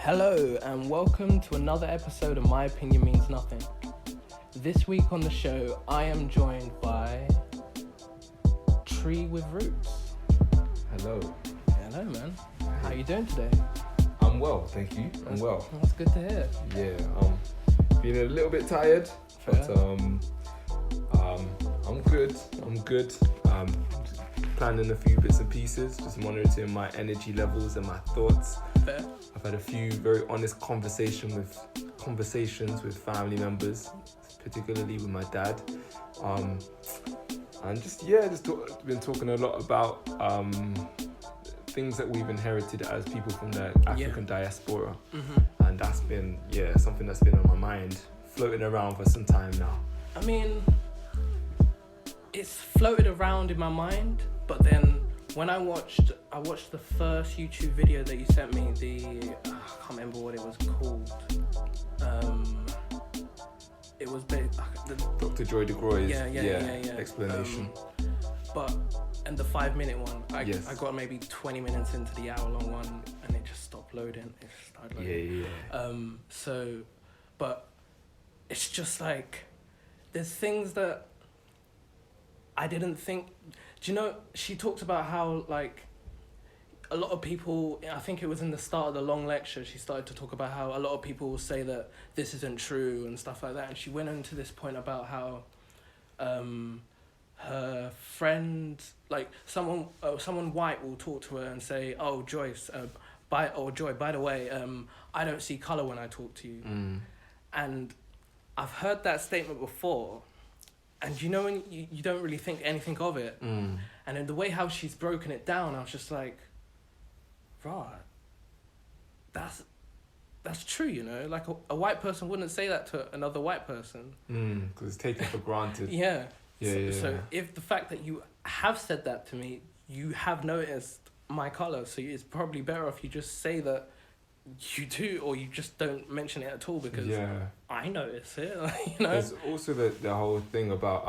Hello and welcome to another episode of My Opinion Means Nothing. This week on the show, I am joined by Tree with Roots. Hello. Hello, man. How you doing today? I'm well, thank you. I'm well. That's good to hear. Yeah, feeling a little bit tired, but I'm good. Planning a few bits and pieces, just monitoring my energy levels and my thoughts. Fair. I've had a few very honest conversations with family members, particularly with my dad. And been talking a lot about things that we've inherited as people from the African diaspora. Mm-hmm. And that's been, something that's been on my mind, floating around for some time now. I mean, it's floated around in my mind, but then when I watched the first YouTube video that you sent me, I can't remember what it was called. It was Dr. Joy DeGroy's yeah. explanation. And the 5-minute one, I Yes. got maybe 20 minutes into the hour-long one, and it just stopped loading. It just started loading. But it's just like, there's things that I didn't think. Do you know, she talked about how, like, a lot of people, I think it was in the start of the long lecture, she started to talk about how a lot of people will say that this isn't true and stuff like that. And she went into this point about how her friend, like, someone white will talk to her and say, "Oh, Joyce, Joy, by the way, I don't see colour when I talk to you." And I've heard that statement before. And you know when you don't really think anything of it. And in the way how she's broken it down, I was just like, right, that's true, you know? Like a white person wouldn't say that to another white person. Because it's taken for granted. So if the fact that you have said that to me, you have noticed my colour, so it's probably better if you just say that you do, or you just don't mention it at all, because I notice it, you know. There's also the whole thing about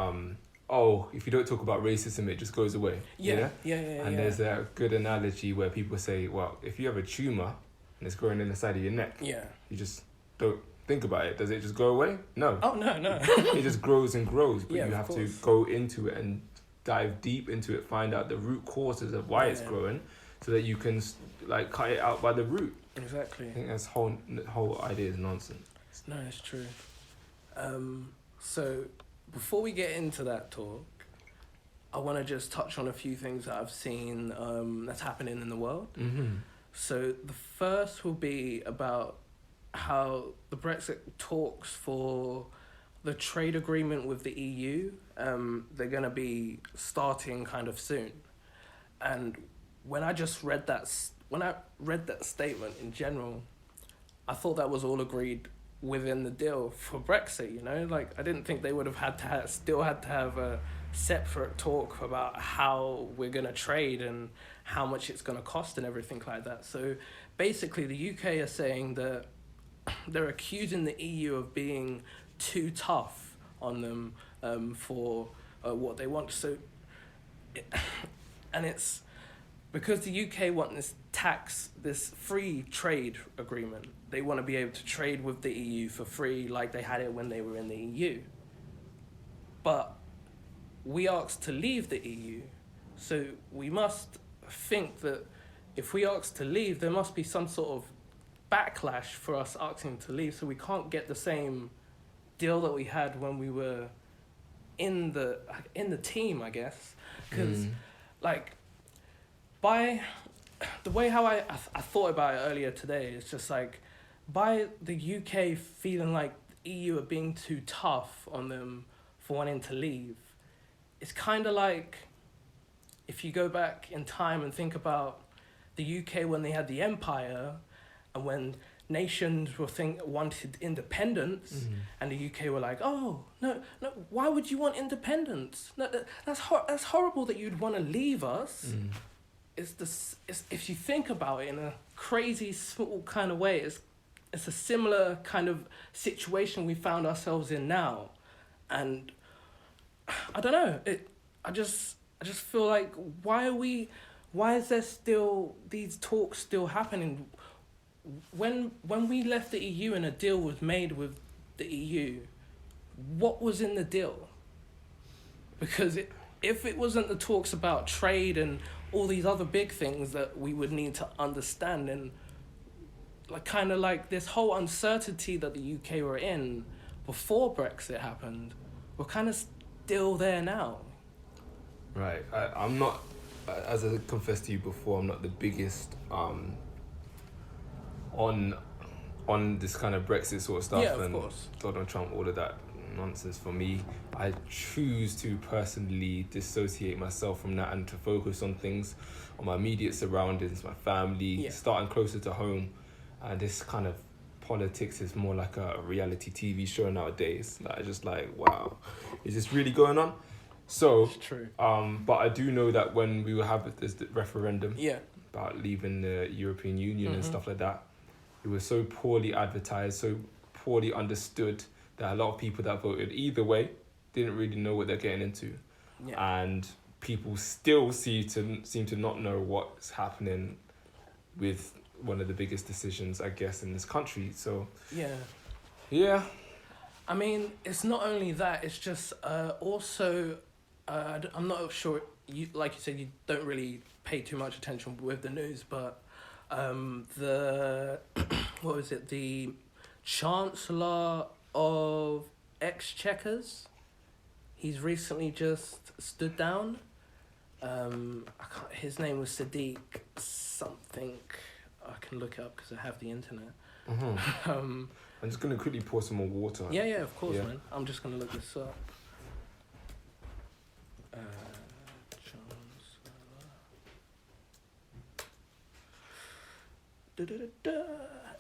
if you don't talk about racism, it just goes away. And there's a good analogy where people say, well, if you have a tumor and it's growing in the side of your neck, you just don't think about it. Does it just go away? No. Oh, no. It just grows and grows, but you have course. to go into it and dive deep into it, find out the root causes of why it's growing, so that you can like cut it out by the root. Exactly. I think that's whole idea is nonsense. No, it's true. So before we get into that talk, I want to just touch on a few things that I've seen that's happening in the world. So the first will be about how the Brexit talks for the trade agreement with the EU, they're going to be starting kind of soon. And when I read that statement in general, I thought that was all agreed within the deal for Brexit, you know? Like, I didn't think they would have had to have a separate talk about how we're going to trade and how much it's going to cost and everything like that. So basically the UK are saying that they're accusing the EU of being too tough on them for what they want. It's because the UK want this free trade agreement. They want to be able to trade with the EU for free, like they had it when they were in the EU. But we asked to leave the EU, so we must think that if we ask to leave, there must be some sort of backlash for us asking to leave, so we can't get the same deal that we had when we were in the team, I guess. Because by the way how I thought about it earlier today, it's just like, by the UK feeling like the EU are being too tough on them for wanting to leave, it's kind of like if you go back in time and think about the UK when they had the empire and when nations wanted independence, and the UK were like, oh, no, why would you want independence? No, that's horrible that you'd want to leave us. It's if you think about it in a crazy small kind of way, it's a similar kind of situation we found ourselves in now. And I don't know, I just feel like, why is there still these talks still happening? when we left the EU and a deal was made with the EU, what was in the deal? Because if it wasn't the talks about trade and all these other big things that we would need to understand, and like kind of like this whole uncertainty that the UK were in before Brexit happened, we're kind of still there now. Right. I'm not, as I confessed to you before, I'm not the biggest on this kind of Brexit sort of stuff. Yeah, of course. Donald Trump, all of that nonsense. For me, I choose to personally dissociate myself from that and to focus on things, on my immediate surroundings, my family, starting closer to home. And this kind of politics is more like a reality TV show nowadays. Like, just like, wow, is this really going on? So, it's true. But I do know that when we will have this referendum about leaving the European Union and stuff like that, it was so poorly advertised, so poorly understood, that a lot of people that voted either way didn't really know what they're getting into. Yeah. And people still seem to not know what's happening with one of the biggest decisions, I guess, in this country. So yeah. I mean, it's not only that, it's just also I'm not sure, you like you said, you don't really pay too much attention with the news, but the what was it, the Chancellor of Exchequers, he's recently just stood down. His name was Sadiq something. I can look it up because I have the internet. I'm just going to quickly pour some more water. Yeah, of course, man. I'm just going to look this up.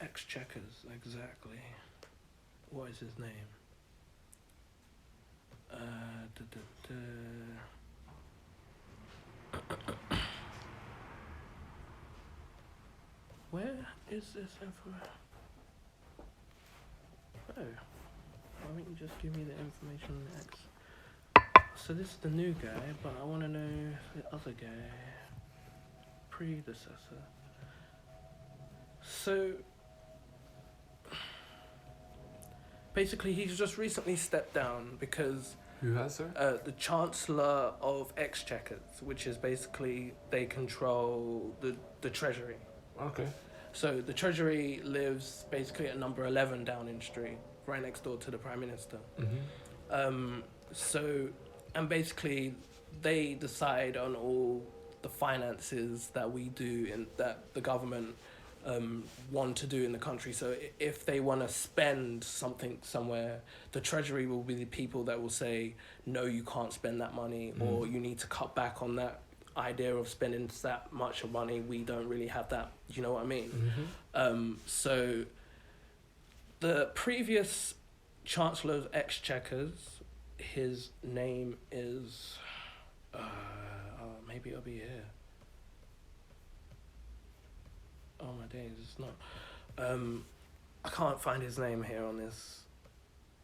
Exchequers, exactly. What is his name? Where is this information? Oh, why don't you just give me the information next? So this is the new guy, but I want to know the other guy, predecessor. So basically, he's just recently stepped down because who has, sir? The Chancellor of Exchequers, which is basically they control the Treasury. Okay. So the Treasury lives basically at number 11 Downing Street, right next door to the Prime Minister. So, and basically they decide on all the finances that we do and that the government want to do in the country. So if they want to spend something somewhere, the Treasury will be the people that will say, no, you can't spend that money, or you need to cut back on that idea of spending that much of money. We don't really have that, you know what I mean? So the previous Chancellor of Exchequers, his name is maybe it'll be here. Oh my days, it's not. I can't find his name here on this.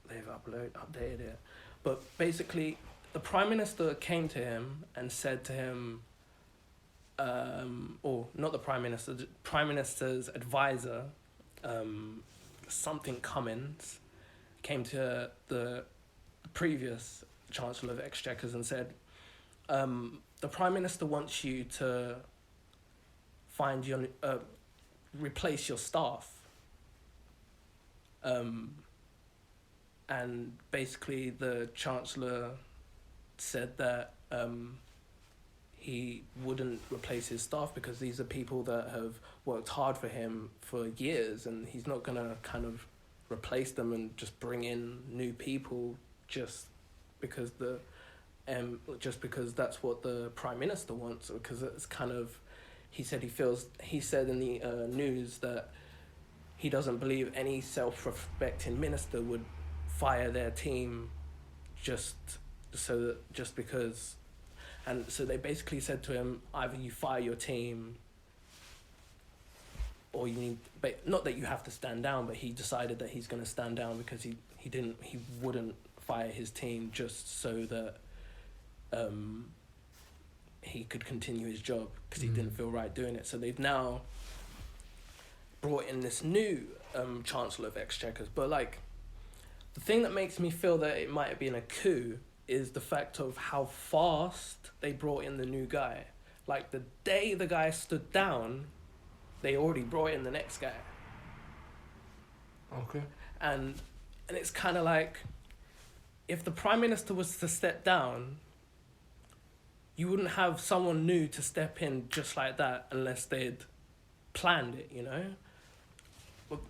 They've updated it. But basically, the Prime Minister came to him and said to him, or not the Prime Minister, the Prime Minister's advisor, something Cummins, came to the previous Chancellor of Exchequers and said, the Prime Minister wants you to find your replace your staff. And basically the Chancellor said that he wouldn't replace his staff because these are people that have worked hard for him for years, and he's not going to kind of replace them and just bring in new people just because that's what the Prime Minister wants, because it's kind of, he said in the news that he doesn't believe any self-respecting minister would fire their team just because. And so they basically said to him, either you fire your team or you need, but not that you have to stand down, but he decided that he's going to stand down because he wouldn't fire his team just so that he could continue his job, because he didn't feel right doing it. So they've now brought in this new Chancellor of Exchequers. But like, the thing that makes me feel that it might have been a coup is the fact of how fast they brought in the new guy. Like, the day the guy stood down, they already brought in the next guy. Okay. And it's kind of like, if the Prime Minister was to step down, you wouldn't have someone new to step in just like that unless they'd planned it, you know? Well,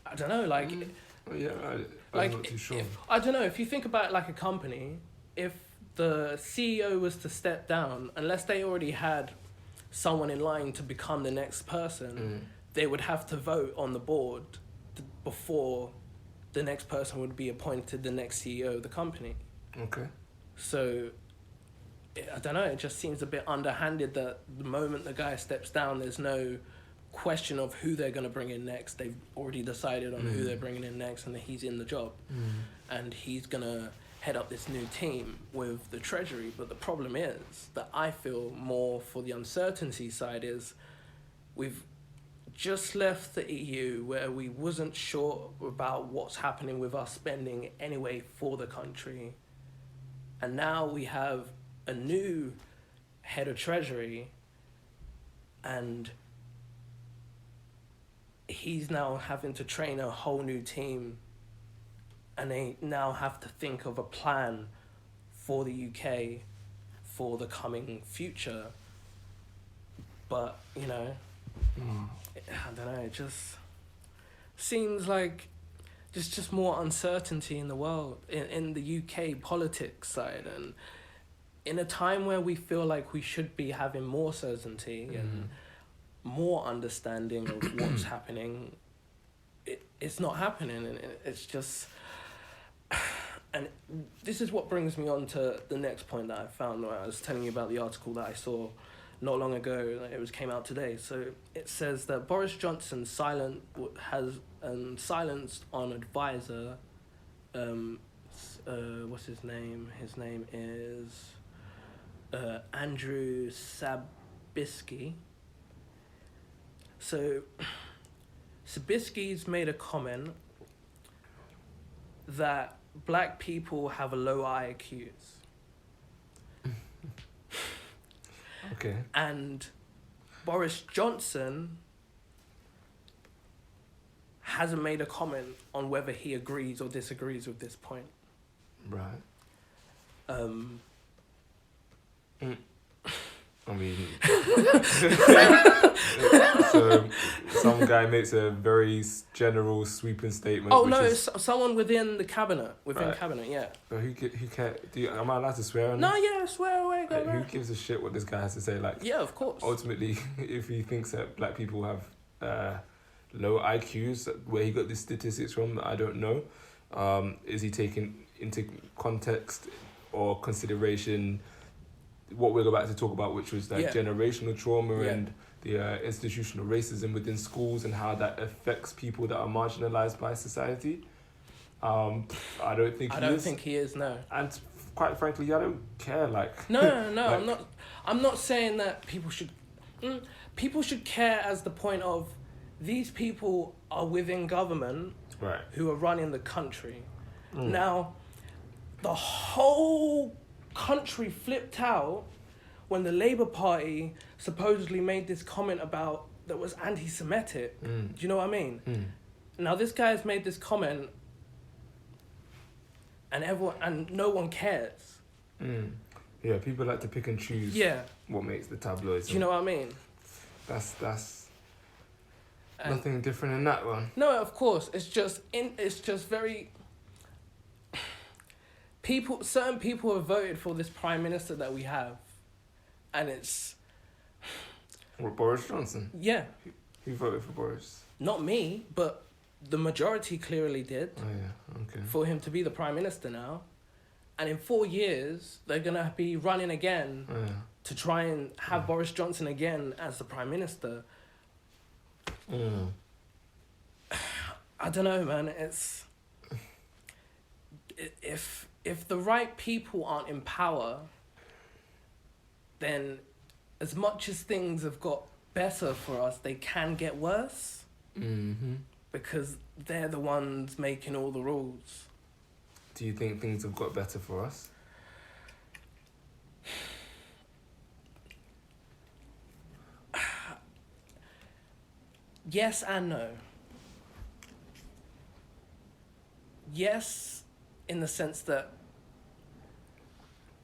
I don't know, like... Yeah, I'm not too sure. I don't know, if you think about it like a company, if the CEO was to step down, unless they already had someone in line to become the next person, they would have to vote on the board before the next person would be appointed the next CEO of the company. Okay. So, I don't know, it just seems a bit underhanded that the moment the guy steps down, there's no question of who they're going to bring in next. They've already decided on who they're bringing in next, and that he's in the job. And he's going to head up this new team with the Treasury. But the problem is that I feel more for the uncertainty side is we've just left the EU where we wasn't sure about what's happening with our spending anyway for the country. And now we have a new head of Treasury, and he's now having to train a whole new team, and they now have to think of a plan for the UK for the coming future. But, you know, I don't know, it just seems like there's just more uncertainty in the world, in the UK politics side, and in a time where we feel like we should be having more certainty and more understanding of what's happening, it's not happening, and it's just... And this is what brings me on to the next point that I found where I was telling you about the article that I saw not long ago. Came out today. So it says that Boris Johnson has silenced on advisor, what's his name? His name is Andrew Sabisky. So Sabisky's made a comment that black people have a low IQs. Okay. And Boris Johnson hasn't made a comment on whether he agrees or disagrees with this point. Right. I mean, so some guy makes a very general, sweeping statement. Oh no, it's someone within the cabinet. Cabinet, yeah. But who can? Am I allowed to swear on this? No, yeah, swear away. Go who gives a shit what this guy has to say? Like, yeah, of course. Ultimately, if he thinks that black people have low IQs, where he got these statistics from, that I don't know. Is he taking into context or consideration what we're about to talk about, which was like generational trauma and the institutional racism within schools and how that affects people that are marginalized by society? I don't think he is. No. And quite frankly, I don't care. Like, no, like, I'm not saying that people should care as the point of these people are within government, right, who are running the country. Now, the whole country flipped out when the Labour Party supposedly made this comment about that was anti-Semitic. Do you know what I mean? Now this guy's made this comment, and no one cares. Yeah, people like to pick and choose. What makes the tabloids. Do you know what I mean? That's nothing different in that one. No, of course. It's just very. Certain people have voted for this Prime Minister that we have, and it's... What, Boris Johnson? Yeah. Who voted for Boris? Not me, but the majority clearly did. Oh, yeah, okay. For him to be the Prime Minister now. And in 4 years, they're going to be running again to try and have Boris Johnson again as the Prime Minister. I don't know, man. It's... If the right people aren't in power, then as much as things have got better for us, they can get worse. Mm-hmm. Because they're the ones making all the rules. Do you think things have got better for us? Yes and no. Yes, in the sense that...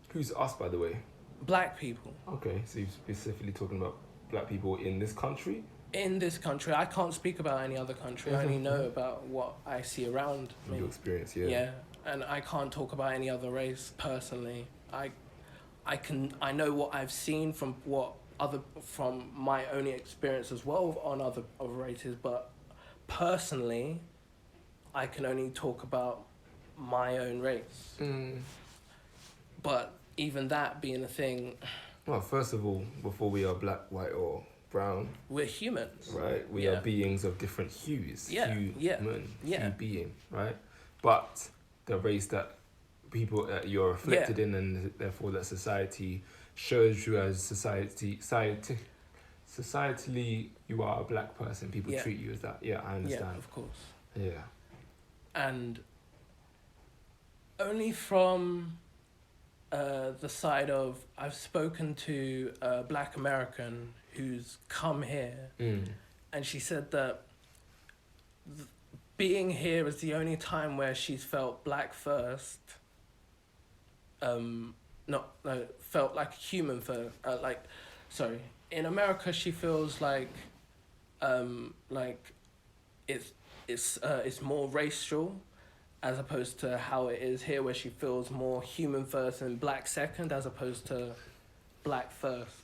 Who's us, by the way? Black people. Okay, so you're specifically talking about black people in this country? In this country. I can't speak about any other country. I only know about what I see around me. Your experience, yeah. Yeah, and I can't talk about any other race personally. I know what I've seen from my own experience as well on other races, but personally, I can only talk about my own race. But even that being a thing... Well, first of all, before we are black, white, or brown... We're humans. Right? We are beings of different hues. Hue being, right? But the race that people that you're reflected in, and therefore that society shows you as societally you are a black person. People treat you as that. Yeah, I understand. Yeah, of course. Yeah. And only from the side of... I've spoken to a black American who's come here, and she said that being here is the only time where she's felt black first. Felt like a human first. In America, she feels like it's more racial, as opposed to how it is here, where she feels more human first and black second, as opposed to black first.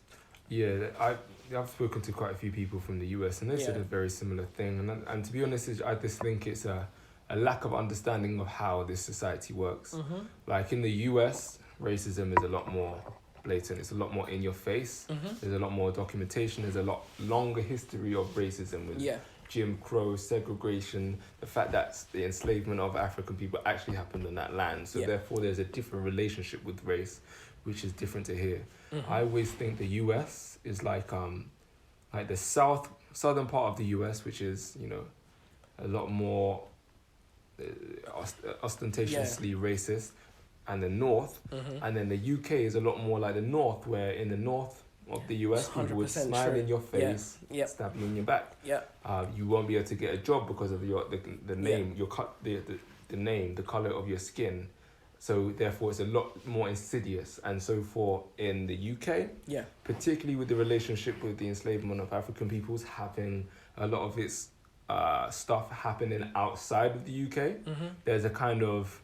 Yeah, I've spoken to quite a few people from the US, and they said a very similar thing. And to be honest, I just think it's a lack of understanding of how this society works. Mm-hmm. Like in the US, racism is a lot more blatant. It's a lot more in your face. Mm-hmm. There's a lot more documentation. There's a lot longer history of racism with Jim Crow, segregation, the fact that the enslavement of African people actually happened on that land. So therefore there's a different relationship with race, which is different to here. Mm-hmm. I always think the US is like the southern part of the US, which is, a lot more ostentatiously racist, and the north, and then the UK is a lot more like the north, where in the north of the US, people would smile in your face, stab you in your back. You won't be able to get a job because of the name, the name, the color of your skin. So therefore, it's a lot more insidious. And so for in the UK, particularly with the relationship with the enslavement of African peoples, having a lot of its stuff happening outside of the UK, there's a kind of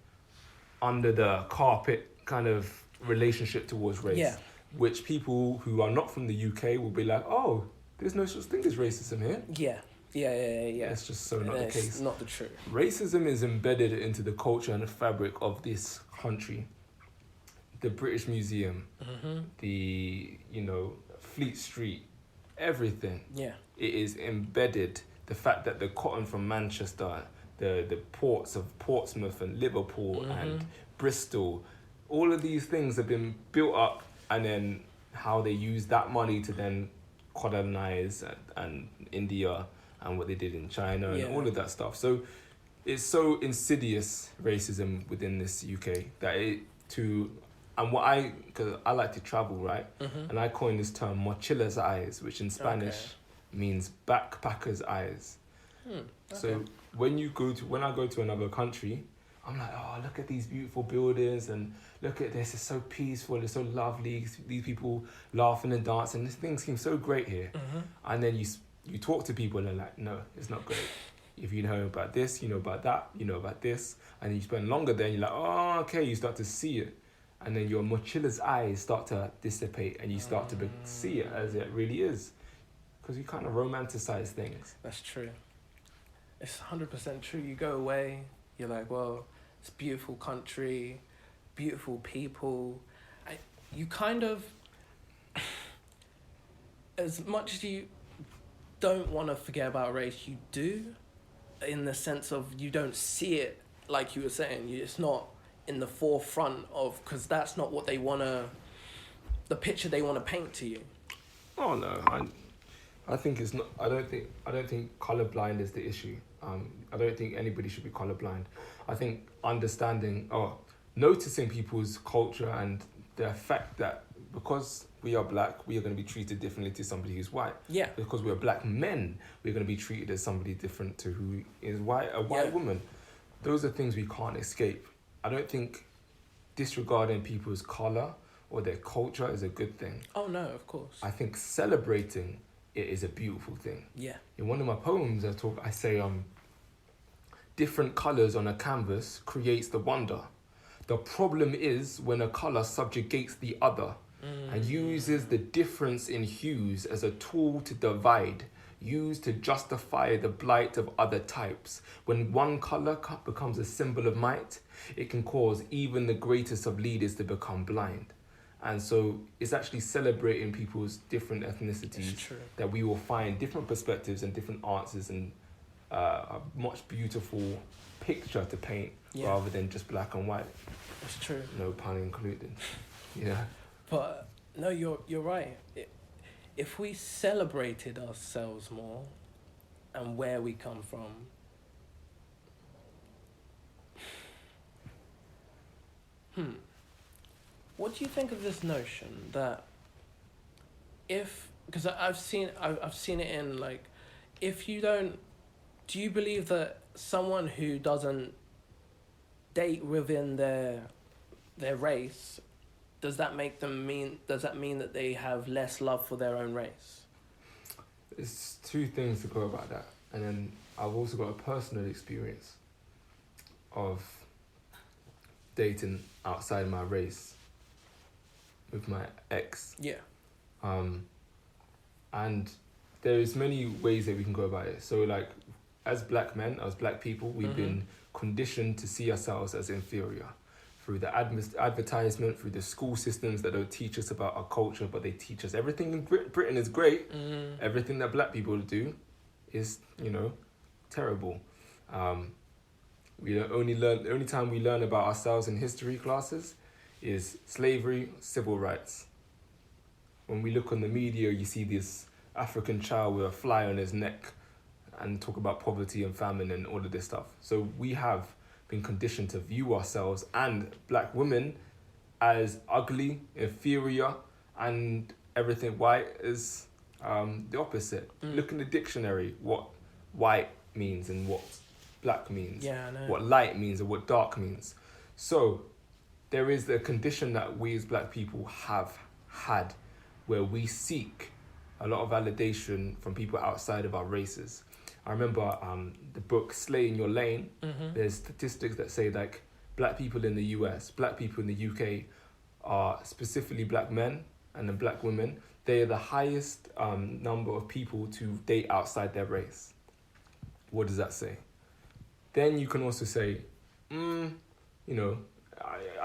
under the carpet kind of relationship towards race, which people who are not from the UK will be like, oh, there's no such thing as racism here. Yeah. It's just so not the case. It's not the truth. Racism is embedded into the culture and the fabric of this country. The British Museum, the, Fleet Street, everything. Yeah. It is embedded. The fact that the cotton from Manchester, the ports of Portsmouth and Liverpool and Bristol, all of these things have been built up, and then how they use that money to then colonize and India and what they did in China and all of that stuff. So it's so insidious, racism within this UK, that because I like to travel, right? And I coined this term mochila's eyes, which in Spanish means backpacker's eyes. So when I go to another country, I'm like, oh, look at these beautiful buildings, and look at this, it's so peaceful, it's so lovely, these people laughing and dancing, this thing seems so great here. And then you talk to people and they're like, no, it's not great. If you know about this, you know about that, you know about this, and you spend longer there, you're like, oh, okay, you start to see it. And then your mochila's eyes start to dissipate, and you start to see it as it really is. Because you kind of romanticize things. That's true. It's 100% true. You go away, you're like, well, it's a beautiful country, beautiful people. You kind of, as much as you don't want to forget about race, you do, in the sense of you don't see it, like you were saying. It's not in the forefront of, because that's not what they want to, the picture they want to paint to you. Oh, no. I think it's not. I don't think colorblind is the issue. I don't think anybody should be colorblind. I think understanding or noticing people's culture and the fact that because we are black, we are going to be treated differently to somebody who's white. Yeah. Because we're black men, we're going to be treated as somebody different to who is white, a white woman. Those are things we can't escape. I don't think disregarding people's color or their culture is a good thing. Oh no, of course. I think celebrating it is a beautiful thing. Yeah. In one of my poems, I say, different colors on a canvas creates the wonder. The problem is when a color subjugates the other and uses the difference in hues as a tool to divide, used to justify the blight of other types. When one color becomes a symbol of might, it can cause even the greatest of leaders to become blind. And so it's actually celebrating people's different ethnicities that we will find different perspectives and different answers and a much beautiful picture to paint rather than just black and white. It's true. No pun included. Yeah. But no, you're right. If we celebrated ourselves more and where we come from, what do you think of this notion that because I've seen it in like, if you don't, do you believe that someone who doesn't date within their race, does that mean that they have less love for their own race? There's two things to go about that. And then I've also got a personal experience of dating outside my race with my ex. Yeah. And there's many ways that we can go about it. So like, as black men, as black people, we've been conditioned to see ourselves as inferior through the advertisement, through the school systems that don't teach us about our culture, but they teach us everything in Britain is great. Everything that black people do is, terrible. The only time we learn about ourselves in history classes is slavery, civil rights. When we look on the media, you see this African child with a fly on his neck and talk about poverty and famine and all of this stuff. So we have been conditioned to view ourselves and black women as ugly, inferior, and everything white is the opposite. Look in the dictionary what white means and what black means. Yeah, I know. What light means and what dark means. So there is the condition that we as black people have had where we seek a lot of validation from people outside of our races. I remember the book Slay in Your Lane. There's statistics that say like black people in the US, black people in the UK are specifically black men and then black women. They are the highest number of people to date outside their race. What does that say? Then you can also say, I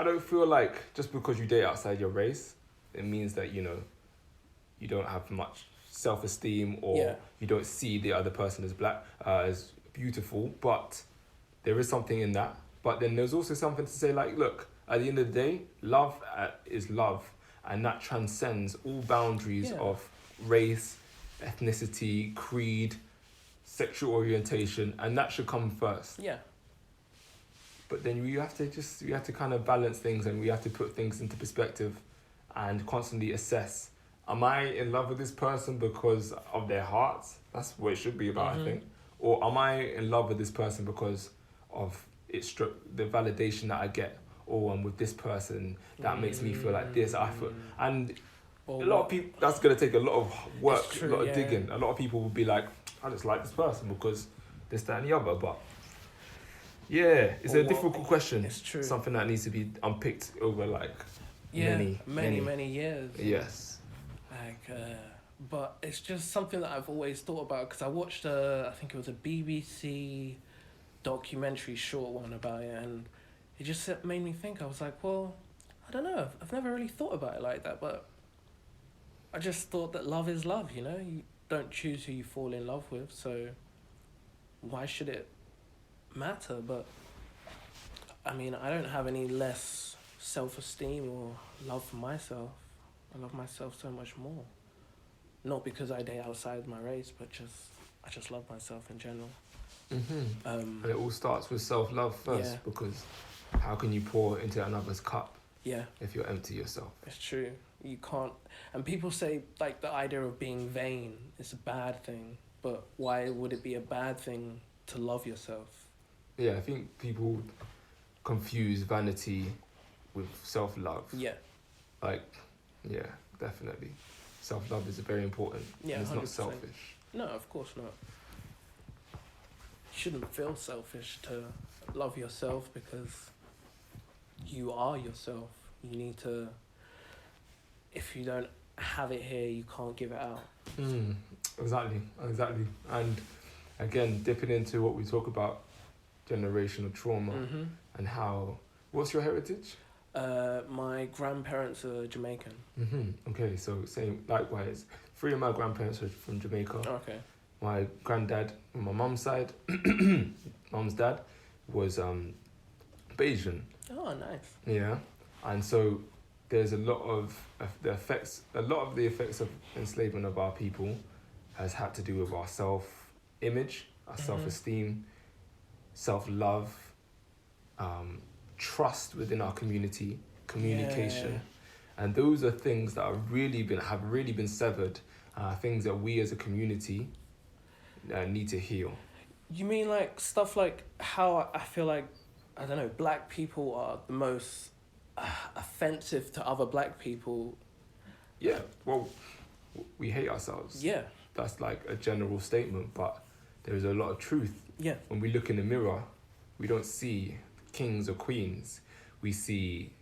don't feel like just because you date outside your race, it means that, you don't have much self-esteem or you don't see the other person as black, as beautiful, but there is something in that. But then there's also something to say like, look, at the end of the day, love is love, and that transcends all boundaries of race, ethnicity, creed, sexual orientation, and that should come first. Yeah. But then we have to kind of balance things, and we have to put things into perspective and constantly assess. Am I in love with this person because of their hearts? That's what it should be about, I think. Or am I in love with this person because of the validation that I get? Oh, I'm with this person, that makes me feel like this. And a lot of people, that's going to take a lot of work, a lot of digging. A lot of people will be like, I just like this person because this, that, and the other. But yeah, it's a difficult question. It's true. Something that needs to be unpicked over like many years. Yes. But it's just something that I've always thought about because I watched I think it was a BBC documentary, short one about it, and it just made me think. I was like, well, I don't know. I've never really thought about it like that, but I just thought that love is love, You don't choose who you fall in love with, so why should it matter? But, I mean, I don't have any less self-esteem or love for myself. I love myself so much more. not because I date outside my race, but I just love myself in general. And it all starts with self-love first, because how can you pour into another's cup if you're empty yourself? It's true. You can't. And people say, like, the idea of being vain is a bad thing, but why would it be a bad thing to love yourself? Yeah, I think people confuse vanity with self-love. Yeah. Like, yeah, definitely. Self-love is very important. Yeah, and it's 100%. not selfish. No, of course not. You shouldn't feel selfish to love yourself, because you are yourself. You need to, if you don't have it here, you can't give it out. Exactly. And again, dipping into what we talk about, generational trauma, and how, what's your heritage? My grandparents are Jamaican. Okay, so same, likewise. 3 of my grandparents are from Jamaica. Okay. My granddad, on my mum's side, mum's dad, was Bayesian. Oh, nice. Yeah, and so there's a lot of the effects of enslavement of our people has had to do with our self-image, our self-esteem, self-love, trust within our community, communication, and those are things that have really been severed. Things that we as a community need to heal. You mean like stuff like how I feel like, I don't know, black people are the most offensive to other black people? Yeah, well, we hate ourselves. Yeah. That's like a general statement, but there's a lot of truth. Yeah. When we look in the mirror, we don't see kings or queens. We see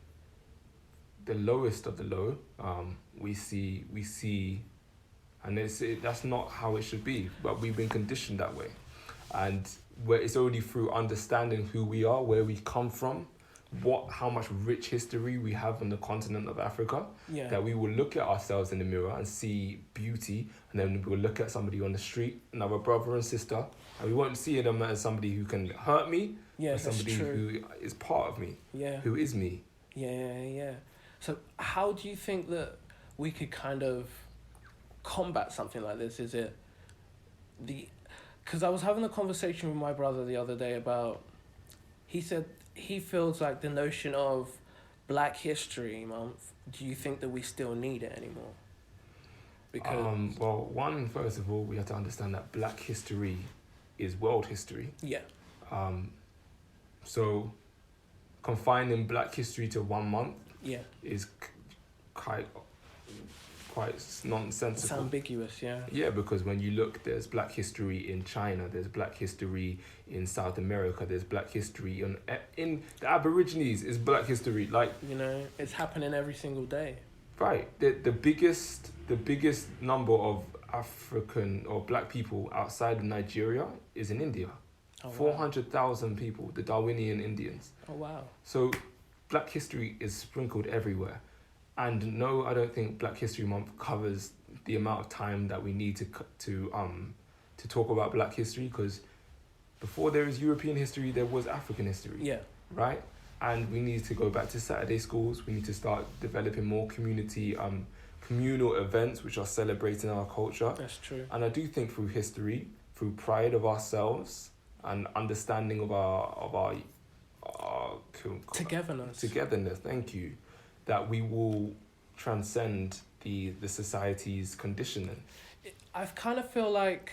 the lowest of the low. We see, and that's not how it should be, but we've been conditioned that way. And it's only through understanding who we are, where we come from, how much rich history we have on the continent of Africa, that we will look at ourselves in the mirror and see beauty, and then we'll look at somebody on the street, another brother and sister, and we won't see them as somebody who can hurt me, but somebody who is part of me, who is me. Yeah. So how do you think that we could kind of combat something like this? Is it because I was having a conversation with my brother the other day about, he said he feels like the notion of Black History Month, do you think that we still need it anymore? Because well, first of all, we have to understand that Black history is world history. Yeah. So confining Black history to 1 month is quite nonsensical. It's ambiguous, yeah. Yeah, because when you look, there's Black history in China, there's Black history in South America, there's Black history in the Aborigines, is Black history. Like, you know, it's happening every single day. Right. The biggest number of African or Black people outside of Nigeria is in India. 400,000 people, the Darwinian Indians. Oh, wow. So Black history is sprinkled everywhere. And no, I don't think Black History Month covers the amount of time that we need to talk about Black history, because before there is European history, there was African history. Yeah. Right? And we need to go back to Saturday schools. We need to start developing more communal events which are celebrating our culture. That's true. And I do think through history, through pride of ourselves and understanding of our togetherness, thank you, that we will transcend the society's conditioning. I kind of feel like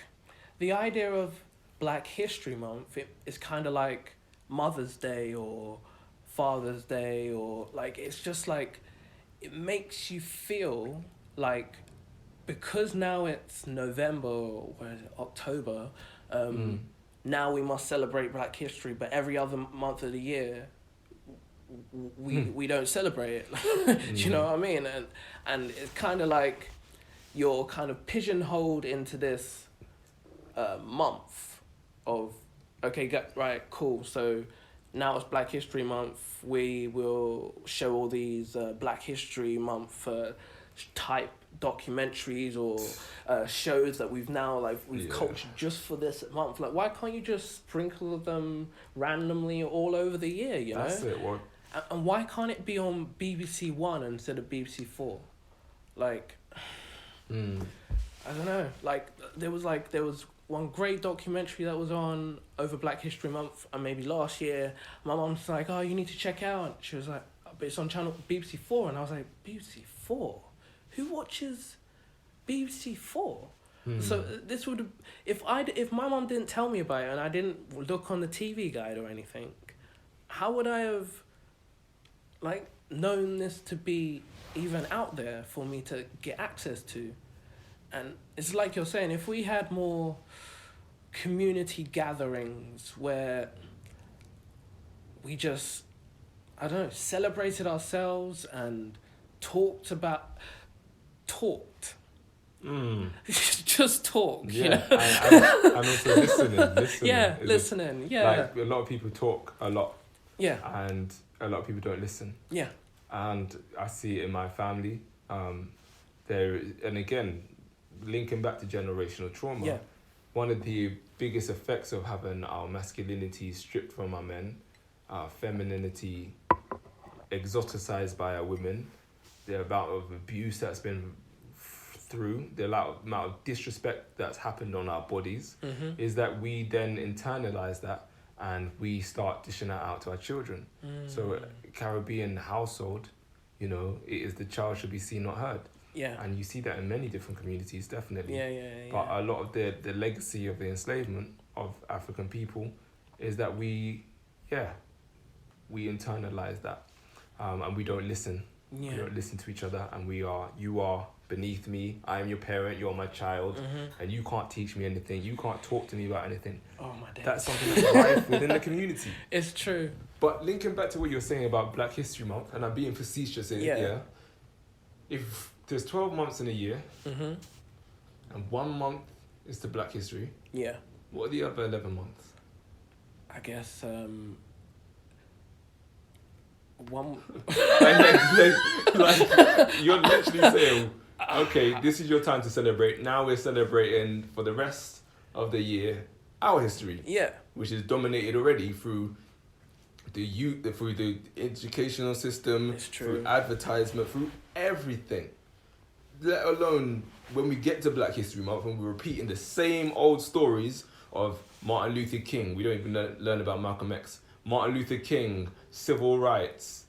the idea of Black History Month is kind of like Mother's Day or Father's Day, or like, it's just like, it makes you feel like, because now it's November or October, now we must celebrate Black history, but every other month of the year we don't celebrate it. Do you know what I mean? And it's kind of like you're kind of pigeonholed into this month of, okay, right, cool, so now it's Black History Month, we will show all these Black History Month type documentaries or shows that we've cultured just for this month. Like, why can't you just sprinkle them randomly all over the year, you know? That's it, what? And why can't it be on BBC One instead of BBC 4? Like, I don't know. Like there was one great documentary that was on over Black History Month, and maybe last year. My mom's like, "Oh, you need to check out." She was like, "But it's on channel BBC 4," and I was like, "BBC 4? Who watches BBC 4?" So this would, if my mom didn't tell me about it and I didn't look on the TV guide or anything, how would I have, like, known this to be even out there for me to get access to? And it's like you're saying, if we had more community gatherings where we just, I don't know, celebrated ourselves and talked. Just talk, yeah, you know? and also listening. Yeah, listening, yeah. Like, a lot of people talk a lot. Yeah. And a lot of people don't listen. Yeah. And I see it in my family. And again, linking back to generational trauma, one of the biggest effects of having our masculinity stripped from our men, our femininity exoticized by our women, the amount of abuse that's been through, the amount of disrespect that's happened on our bodies, is that we then internalize that and we start dishing that out to our children. So Caribbean household, it is the child should be seen, not heard. Yeah. And you see that in many different communities, definitely. Yeah. But a lot of the legacy of the enslavement of African people is that we internalize that, and we don't listen. Yeah. We don't listen to each other, and you are beneath me. I am your parent. You're my child, and you can't teach me anything. You can't talk to me about anything. Oh my days. That's something that's rife within the community. It's true. But linking back to what you're saying about Black History Month, and I'm being facetious in it, yeah. If there's 12 months in a year, and 1 month is to Black History, what are the other 11 months? I guess one. like you're literally saying, okay, this is your time to celebrate. Now we're celebrating for the rest of the year our history, which is dominated already through the youth, through the educational system, through advertisement, through everything. Let alone when we get to Black History Month and we're repeating the same old stories of Martin Luther King. We don't even learn about Malcolm X. Martin Luther King, civil rights,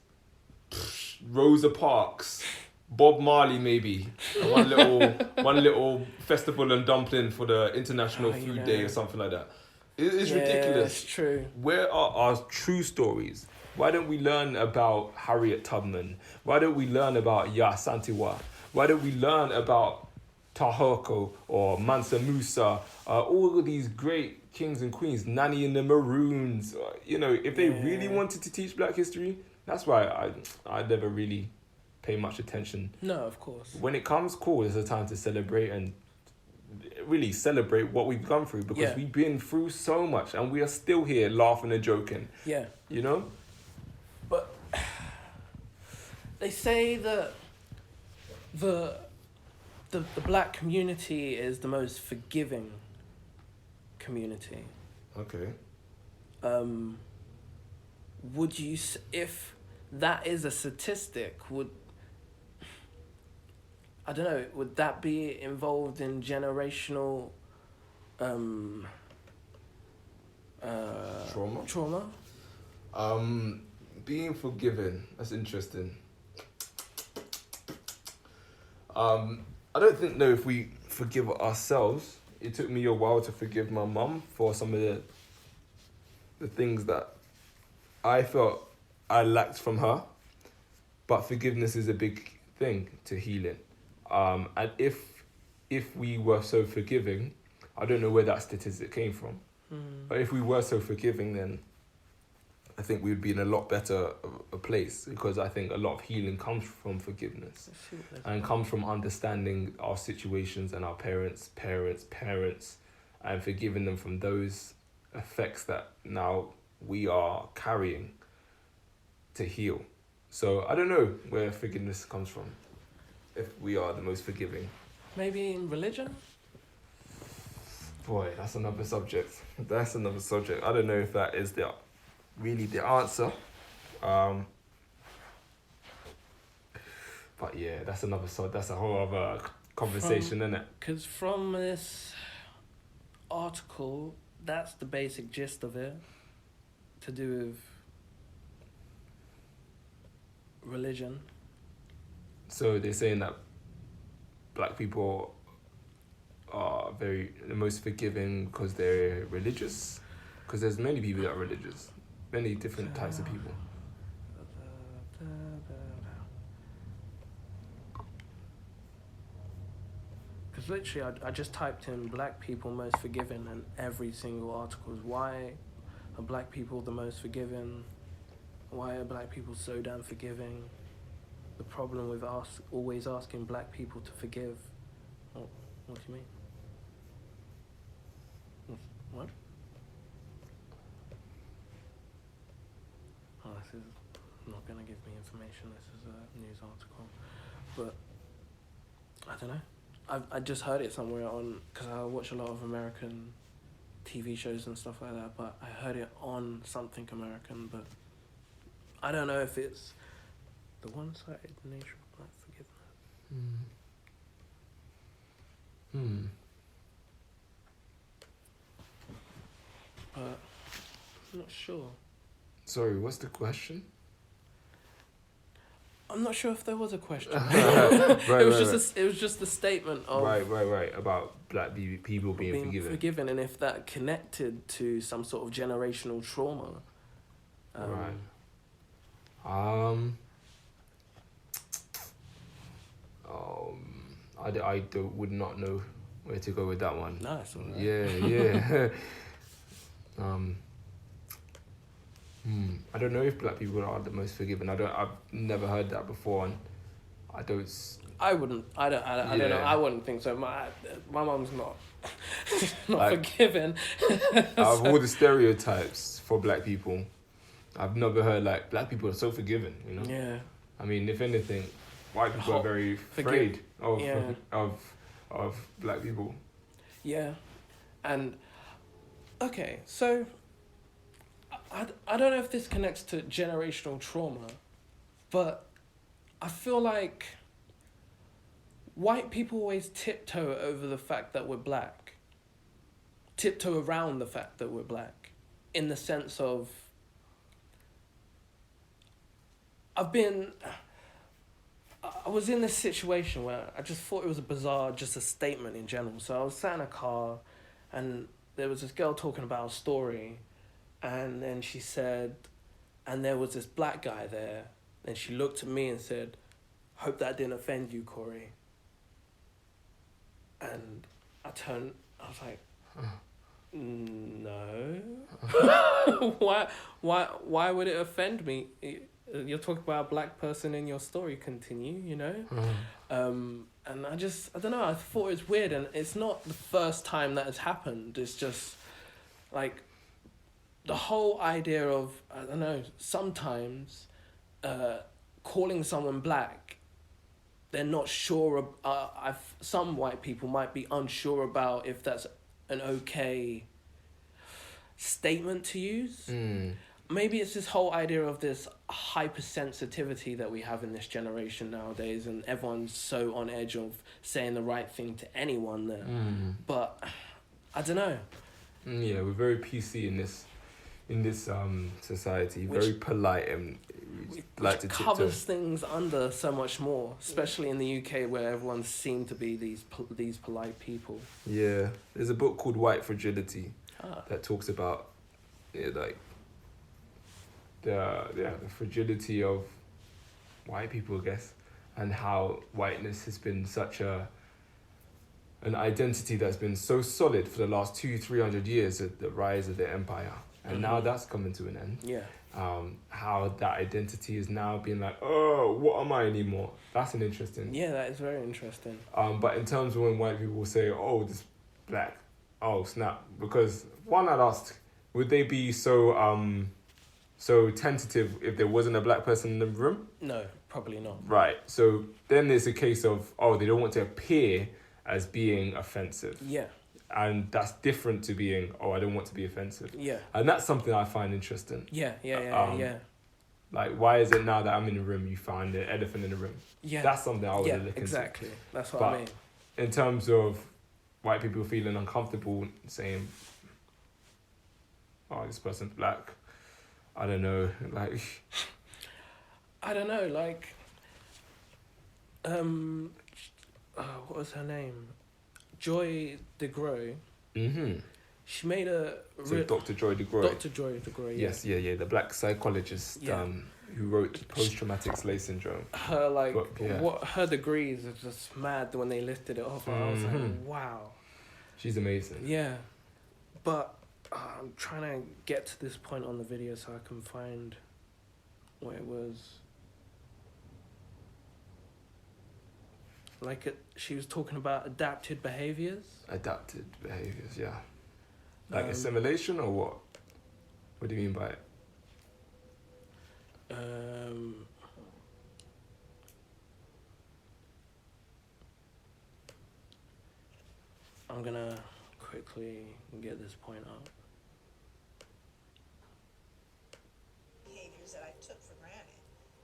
Rosa Parks, Bob Marley, maybe one little festival and dumpling for the International Food Day or something like that. It's ridiculous. It's true. Where are our true stories? Why don't we learn about Harriet Tubman? Why don't we learn about Santiwa? Why don't we learn about Tahoko or Mansa Musa? All of these great kings and queens, Nanny and the Maroons. If they really wanted to teach Black history, that's why I never really pay much attention. No, of course. When it comes, cool, it's a time to celebrate and really celebrate what we've gone through, because we've been through so much and we are still here laughing and joking. Yeah. But they say that the Black community is the most forgiving community. Okay. Would you, if that is a statistic, would that be involved in generational trauma? Being forgiven, that's interesting. I don't know if we forgive ourselves. It took me a while to forgive my mum for some of the things that I felt I lacked from her. But forgiveness is a big thing to healing. And if we were so forgiving, I don't know where that statistic came from. But if we were so forgiving, then I think we would be in a lot better a place, because I think a lot of healing comes from forgiveness and comes from understanding our situations and our parents, and forgiving them from those effects that now we are carrying to heal. So I don't know where forgiveness comes from, if we are the most forgiving. Maybe in religion? Boy, that's another subject. I don't know if that is really the answer. But yeah, that's a whole other conversation, isn't it? Because from this article, that's the basic gist of it, to do with religion. So they're saying that black people are the most forgiving because they're religious? Because there's many people that are religious. Many different types of people. Because literally, I just typed in black people most forgiving, and every single article is why are black people the most forgiving? Why are black people so damn forgiving? The problem with us always asking black people to forgive. Oh, what do you mean? What? Oh, this is not going to give me information. This is a news article. But, I don't know. I just heard it somewhere on, because I watch a lot of American TV shows and stuff like that, but I heard it on something American, but I don't know if it's the one-sided nature of black forgiveness. But I'm not sure. Sorry, what's the question? I'm not sure if there was a question. It was just a statement of right about black people being forgiven, and if that connected to some sort of generational trauma. Right. I would not know where to go with that one. No, it's all right. Yeah. I don't know if black people are the most forgiving. I've never heard that before, and I don't know. I wouldn't think so. My mum's not forgiving. Out of all the stereotypes for black people, I've never heard like black people are so forgiving, you know? Yeah. I mean, if anything, white people are very afraid of black people. Yeah. And okay, so I don't know if this connects to generational trauma, but I feel like white people always tiptoe over the fact that we're black. Tiptoe around the fact that we're black. In the sense of, I was in this situation where I just thought it was just a statement in general. So I was sat in a car and there was this girl talking about a story, and then she said, and there was this black guy there, and she looked at me and said, "Hope that didn't offend you, Kory." And I was like, no. Why would it offend me? You're talking about a black person in your story, continue, you know? And I don't know, I thought it was weird, and it's not the first time that has happened. It's just, like, the whole idea of, I don't know, sometimes calling someone black, they're not sure, some white people might be unsure about if that's an okay statement to use. Maybe it's this whole idea of this hypersensitivity that we have in this generation nowadays, and everyone's so on edge of saying the right thing to anyone there. But I don't know. Yeah, we're very PC in this society, very polite, and like to covers things under so much more, especially in the UK where everyone seems to be these polite people. Yeah, there's a book called White Fragility that talks about the fragility of white people, I guess, and how whiteness has been such an identity that's been so solid for the last 200-300 years at the rise of the empire, and now that's coming to an end. Yeah. How that identity is now being like, oh, what am I anymore? That's an interesting. Yeah, that is very interesting. But in terms of when white people say, oh, this black, oh snap, because one I'd asked, would they be so tentative if there wasn't a black person in the room? No, probably not. Right. So then there's a case of, they don't want to appear as being offensive. Yeah. And that's different to being, I don't want to be offensive. Yeah. And that's something I find interesting. Yeah. Like, why is it now that I'm in the room, you find the elephant in the room? Yeah. That's something I would look into. Exactly. That's what I mean. in terms of white people feeling uncomfortable saying, oh, this person's black, I don't know, like... I don't know, like... what was her name? Joy DeGruy. Mm-hmm. She made Dr. Joy DeGruy. Dr. Joy DeGruy, yeah. Yes, yeah, the black psychologist who wrote Post-Traumatic Slave Syndrome. Her, like, what her degrees are just mad when they listed it off. Mm-hmm. I was like, wow. She's amazing. Yeah. But I'm trying to get to this point on the video so I can find what it was. Like, she was talking about adapted behaviours. Adapted behaviours, yeah. Like assimilation or what? What do you mean by it? I'm gonna quickly get this point up. Behaviors that I took for granted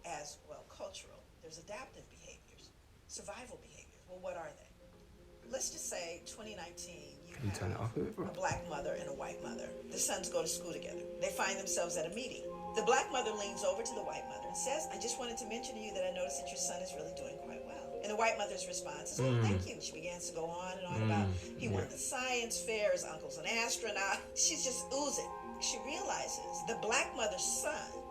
as, well, cultural. There's adaptive behaviors, survival behaviors. Well, what are they? Let's just say 2019, you have a black mother and a white mother. The sons go to school together. They find themselves at a meeting. The black mother leans over to the white mother and says, I just wanted to mention to you that I noticed that your son is really doing quite well. And the white mother's response is, oh, thank you. She begins to go on and on about, he won the science fair, his uncle's an astronaut. She's just oozing. She realizes the black mother's son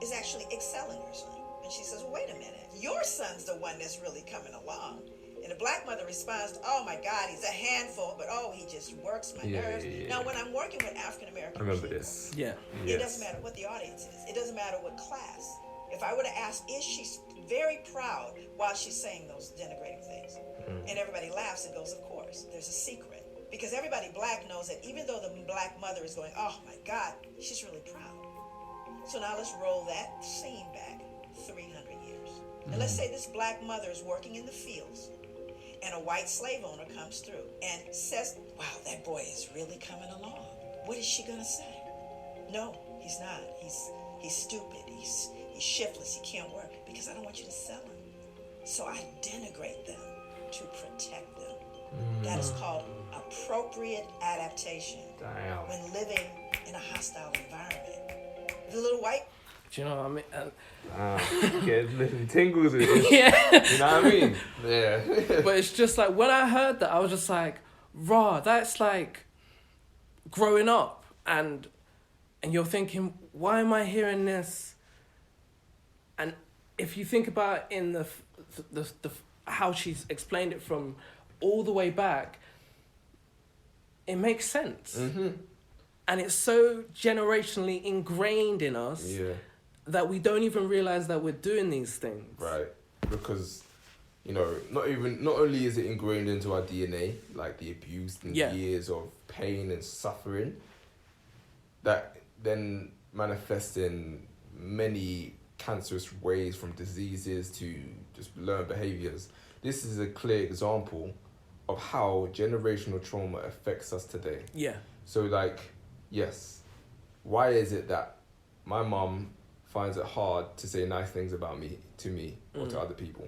is actually excelling her son. And she says, well, wait a minute. Your son's the one that's really coming along. And the black mother responds, oh my God, he's a handful, but oh, he just works my nerves. Yeah. Now, when I'm working with African-American people, this. It doesn't matter what the audience is. It doesn't matter what class. If I were to ask, is she very proud while she's saying those denigrating things? And everybody laughs and goes, of course. There's a secret. Because everybody black knows that even though the black mother is going, oh my God, she's really proud. So now let's roll that scene back 300 years. And let's say this black mother is working in the fields, and a white slave owner comes through and says, wow, that boy is really coming along. What is she gonna say? No, he's not. He's stupid. He's shiftless. He can't work, because I don't want you to sell him. So I denigrate them to protect them. That is called appropriate adaptation. Damn. When living in a hostile environment. The little white... Do you know what I mean? Getting tingles with it. Yeah. You know what I mean? Yeah. But it's just like, when I heard that, I was just like, rah, that's like growing up. And you're thinking, why am I hearing this? And if you think about it in the how she's explained it from all the way back, it makes sense. Mm-hmm. And it's so generationally ingrained in us that we don't even realize that we're doing these things. Right. Because, you know, not only is it ingrained into our DNA, like the abuse and years of pain and suffering, that then manifests in many cancerous ways, from diseases to just learned behaviors. This is a clear example of how generational trauma affects us today. Yeah. So, like, yes, why is it that my mom finds it hard to say nice things about me, to me, or to other people?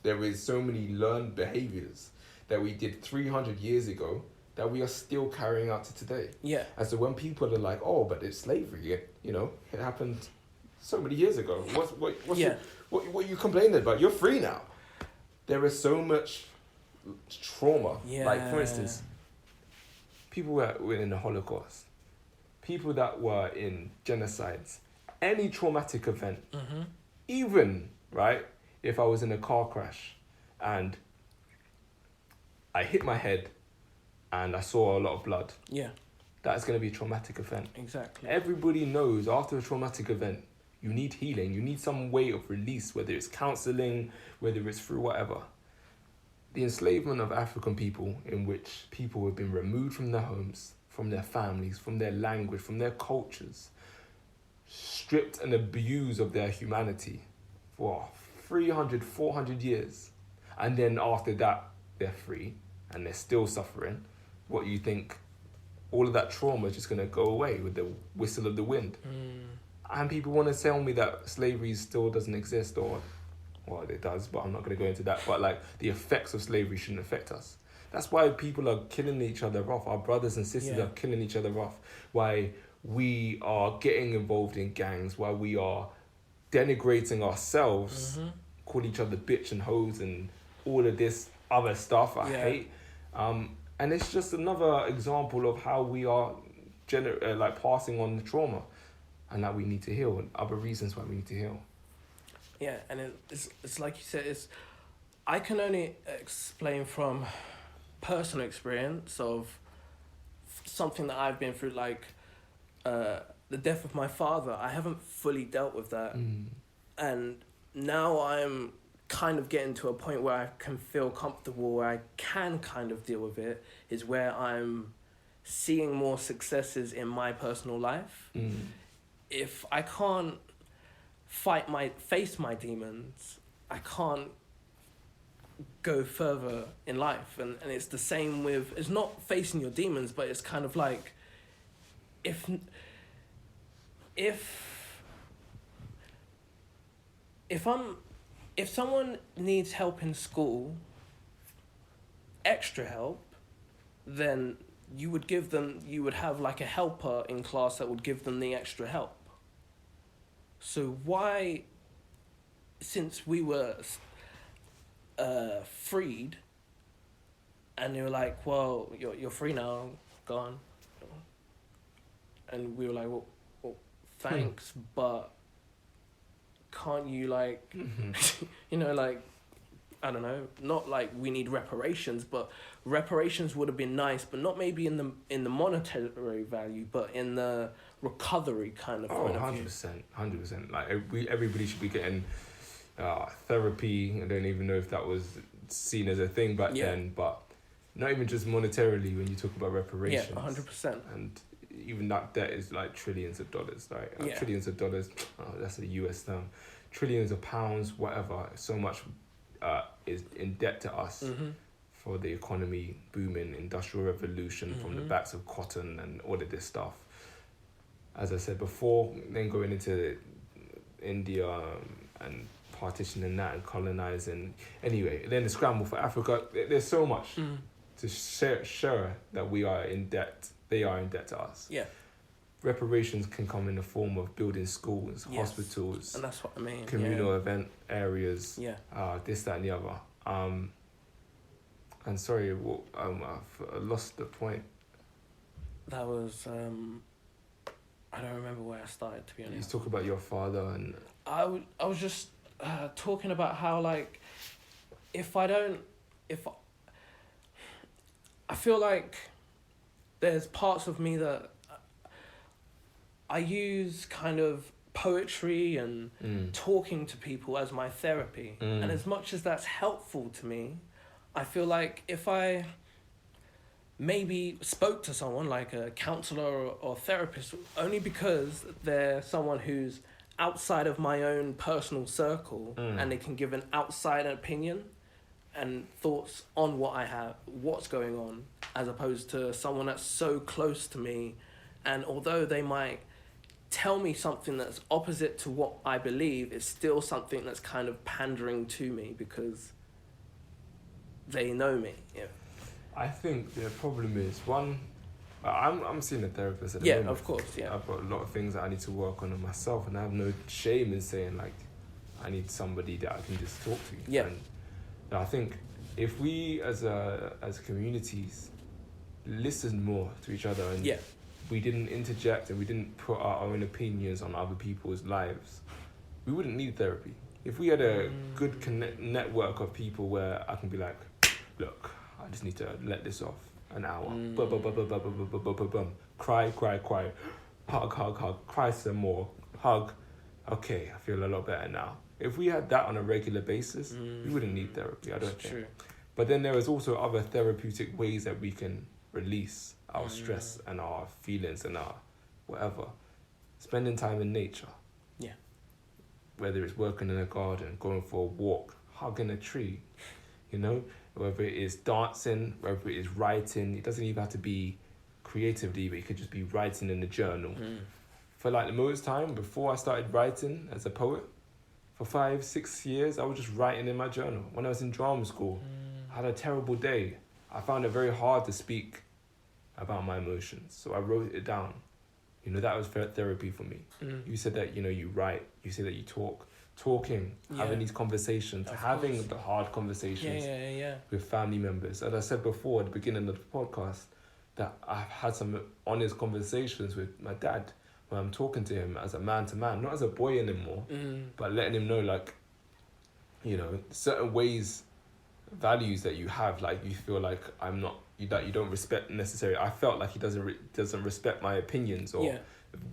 There is so many learned behaviors that we did 300 years ago that we are still carrying out to today. Yeah. And so when people are like, oh, but it's slavery, you know, it happened so many years ago. What are you complaining about? You're free now. There is so much trauma. Yeah. Like, for instance, people that were in the Holocaust, people that were in genocides, any traumatic event, even, right, if I was in a car crash and I hit my head and I saw a lot of blood, that's going to be a traumatic event. Exactly. Everybody knows after a traumatic event, you need healing. You need some way of release, whether it's counseling, whether it's through whatever. The enslavement of African people, in which people have been removed from their homes, from their families, from their language, from their cultures, stripped and abused of their humanity for 300, 400 years. And then after that, they're free and they're still suffering. What you think, all of that trauma is just going to go away with the whistle of the wind. And people want to tell me that slavery still doesn't exist or well, it does, but I'm not going to go into that. But like the effects of slavery shouldn't affect us. That's why people are killing each other off. Our brothers and sisters are killing each other off. Why we are getting involved in gangs. Why we are denigrating ourselves, call each other bitch and hoes and all of this other stuff I hate. And it's just another example of how we are like passing on the trauma, and that we need to heal, and other reasons why we need to heal. Yeah, and it's like you said, I can only explain from personal experience of something that I've been through, like the death of my father. I haven't fully dealt with that, and now I'm kind of getting to a point where I can feel comfortable, where I can kind of deal with it, is where I'm seeing more successes in my personal life. If I can't face my demons, I can't go further in life. And it's the same with, it's not facing your demons, but it's kind of like, if someone needs help in school, extra help, then you would have like a helper in class that would give them the extra help. So why, since we were freed, and they were like, well, you're free now, go on. And we were like, well thanks, but can't you like, you know, like, I don't know, not like we need reparations, but reparations would have been nice, but not maybe in the monetary value, but in the recovery kind of point of view. 100%. Like everybody should be getting therapy. I don't even know if that was seen as a thing back then, but not even just monetarily when you talk about reparations. Yeah, 100%. And even that debt is like trillions of dollars, like trillions of dollars. That's a US term. Trillions of pounds, whatever. So much is in debt to us for the economy booming, industrial revolution from the backs of cotton and all of this stuff. As I said before, then going into India and partitioning that and colonizing. Anyway, then the scramble for Africa. There's so much to share that we are in debt. They are in debt to us. Yeah. Reparations can come in the form of building schools, hospitals, and that's what I mean. Communal event areas. This, that, and the other. And sorry, I've lost the point. That was I don't remember where I started, to be honest. You talk about your father, and I was just talking about how, like, I feel like there's parts of me that I use kind of poetry and talking to people as my therapy. And as much as that's helpful to me, I feel like if I maybe spoke to someone like a counselor or therapist, only because they're someone who's outside of my own personal circle and they can give an outside opinion and thoughts on what I have, what's going on, as opposed to someone that's so close to me, and although they might tell me something that's opposite to what I believe, it's still something that's kind of pandering to me because they know me. Yeah. I think the problem is, one, I'm seeing a therapist at the moment. Yeah, of course, yeah. I've got a lot of things that I need to work on in myself, and I have no shame in saying, like, I need somebody that I can just talk to. Yeah. And I think if we as communities listened more to each other and we didn't interject and we didn't put our own opinions on other people's lives, we wouldn't need therapy. If we had a good network of people where I can be like, look, I just need to let this off an hour. Cry. Hug. Cry some more. Hug. Okay, I feel a lot better now. If we had that on a regular basis, we wouldn't need therapy, I don't think. True. But then there is also other therapeutic ways that we can release our stress and our feelings and our whatever. Spending time in nature. Yeah. Whether it's working in a garden, going for a walk, hugging a tree, you know? Whether it is dancing, whether it is writing. It doesn't even have to be creatively, but it could just be writing in a journal. For like the most time, before I started writing as a poet, For 5-6 years, I was just writing in my journal. When I was in drama school, I had a terrible day. I found it very hard to speak about my emotions, so I wrote it down. You know, that was therapy for me. You said that, you know, you write, you say that you talk. Talking, having these conversations, having the hard conversations with family members. As I said before at the beginning of the podcast, that I've had some honest conversations with my dad when I'm talking to him as a man to man, not as a boy anymore, but letting him know, like, you know, certain ways, values that you have, like you feel like I'm not, that you don't respect necessarily. I felt like he doesn't respect my opinions or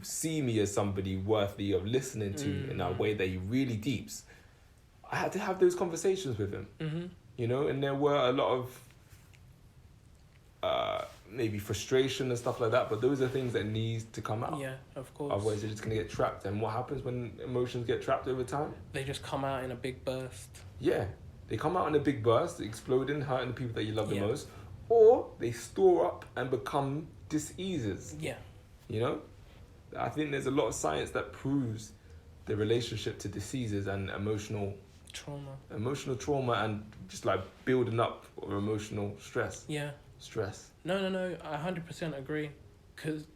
see me as somebody worthy of listening to in a way that he really deeps. I had to have those conversations with him, you know, and there were a lot of maybe frustration and stuff like that, but those are things that need to come out. Yeah, of course. Otherwise they're just going to get trapped. And what happens when emotions get trapped over time? They just come out in a big burst. Yeah, they come out in a big burst, exploding, hurting the people that you love the most, or they store up and become diseases. Yeah. You know? I think there's a lot of science that proves the relationship to diseases and emotional trauma and just like building up or emotional stress. Yeah. Stress. No, I 100% agree. Because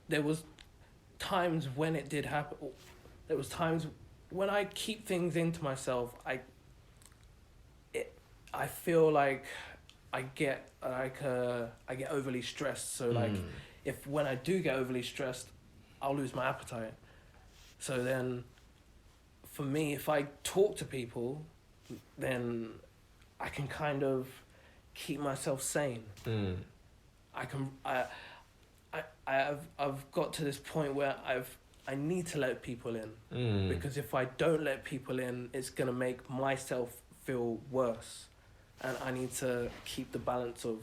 there was times when it did happen, there was times when I keep things into myself, I feel like I get overly stressed. So like, when I do get overly stressed, I'll lose my appetite. So then, for me, if I talk to people, then I can kind of keep myself sane. I've got to this point where I need to let people in, because if I don't let people in, it's gonna make myself feel worse, and I need to keep the balance of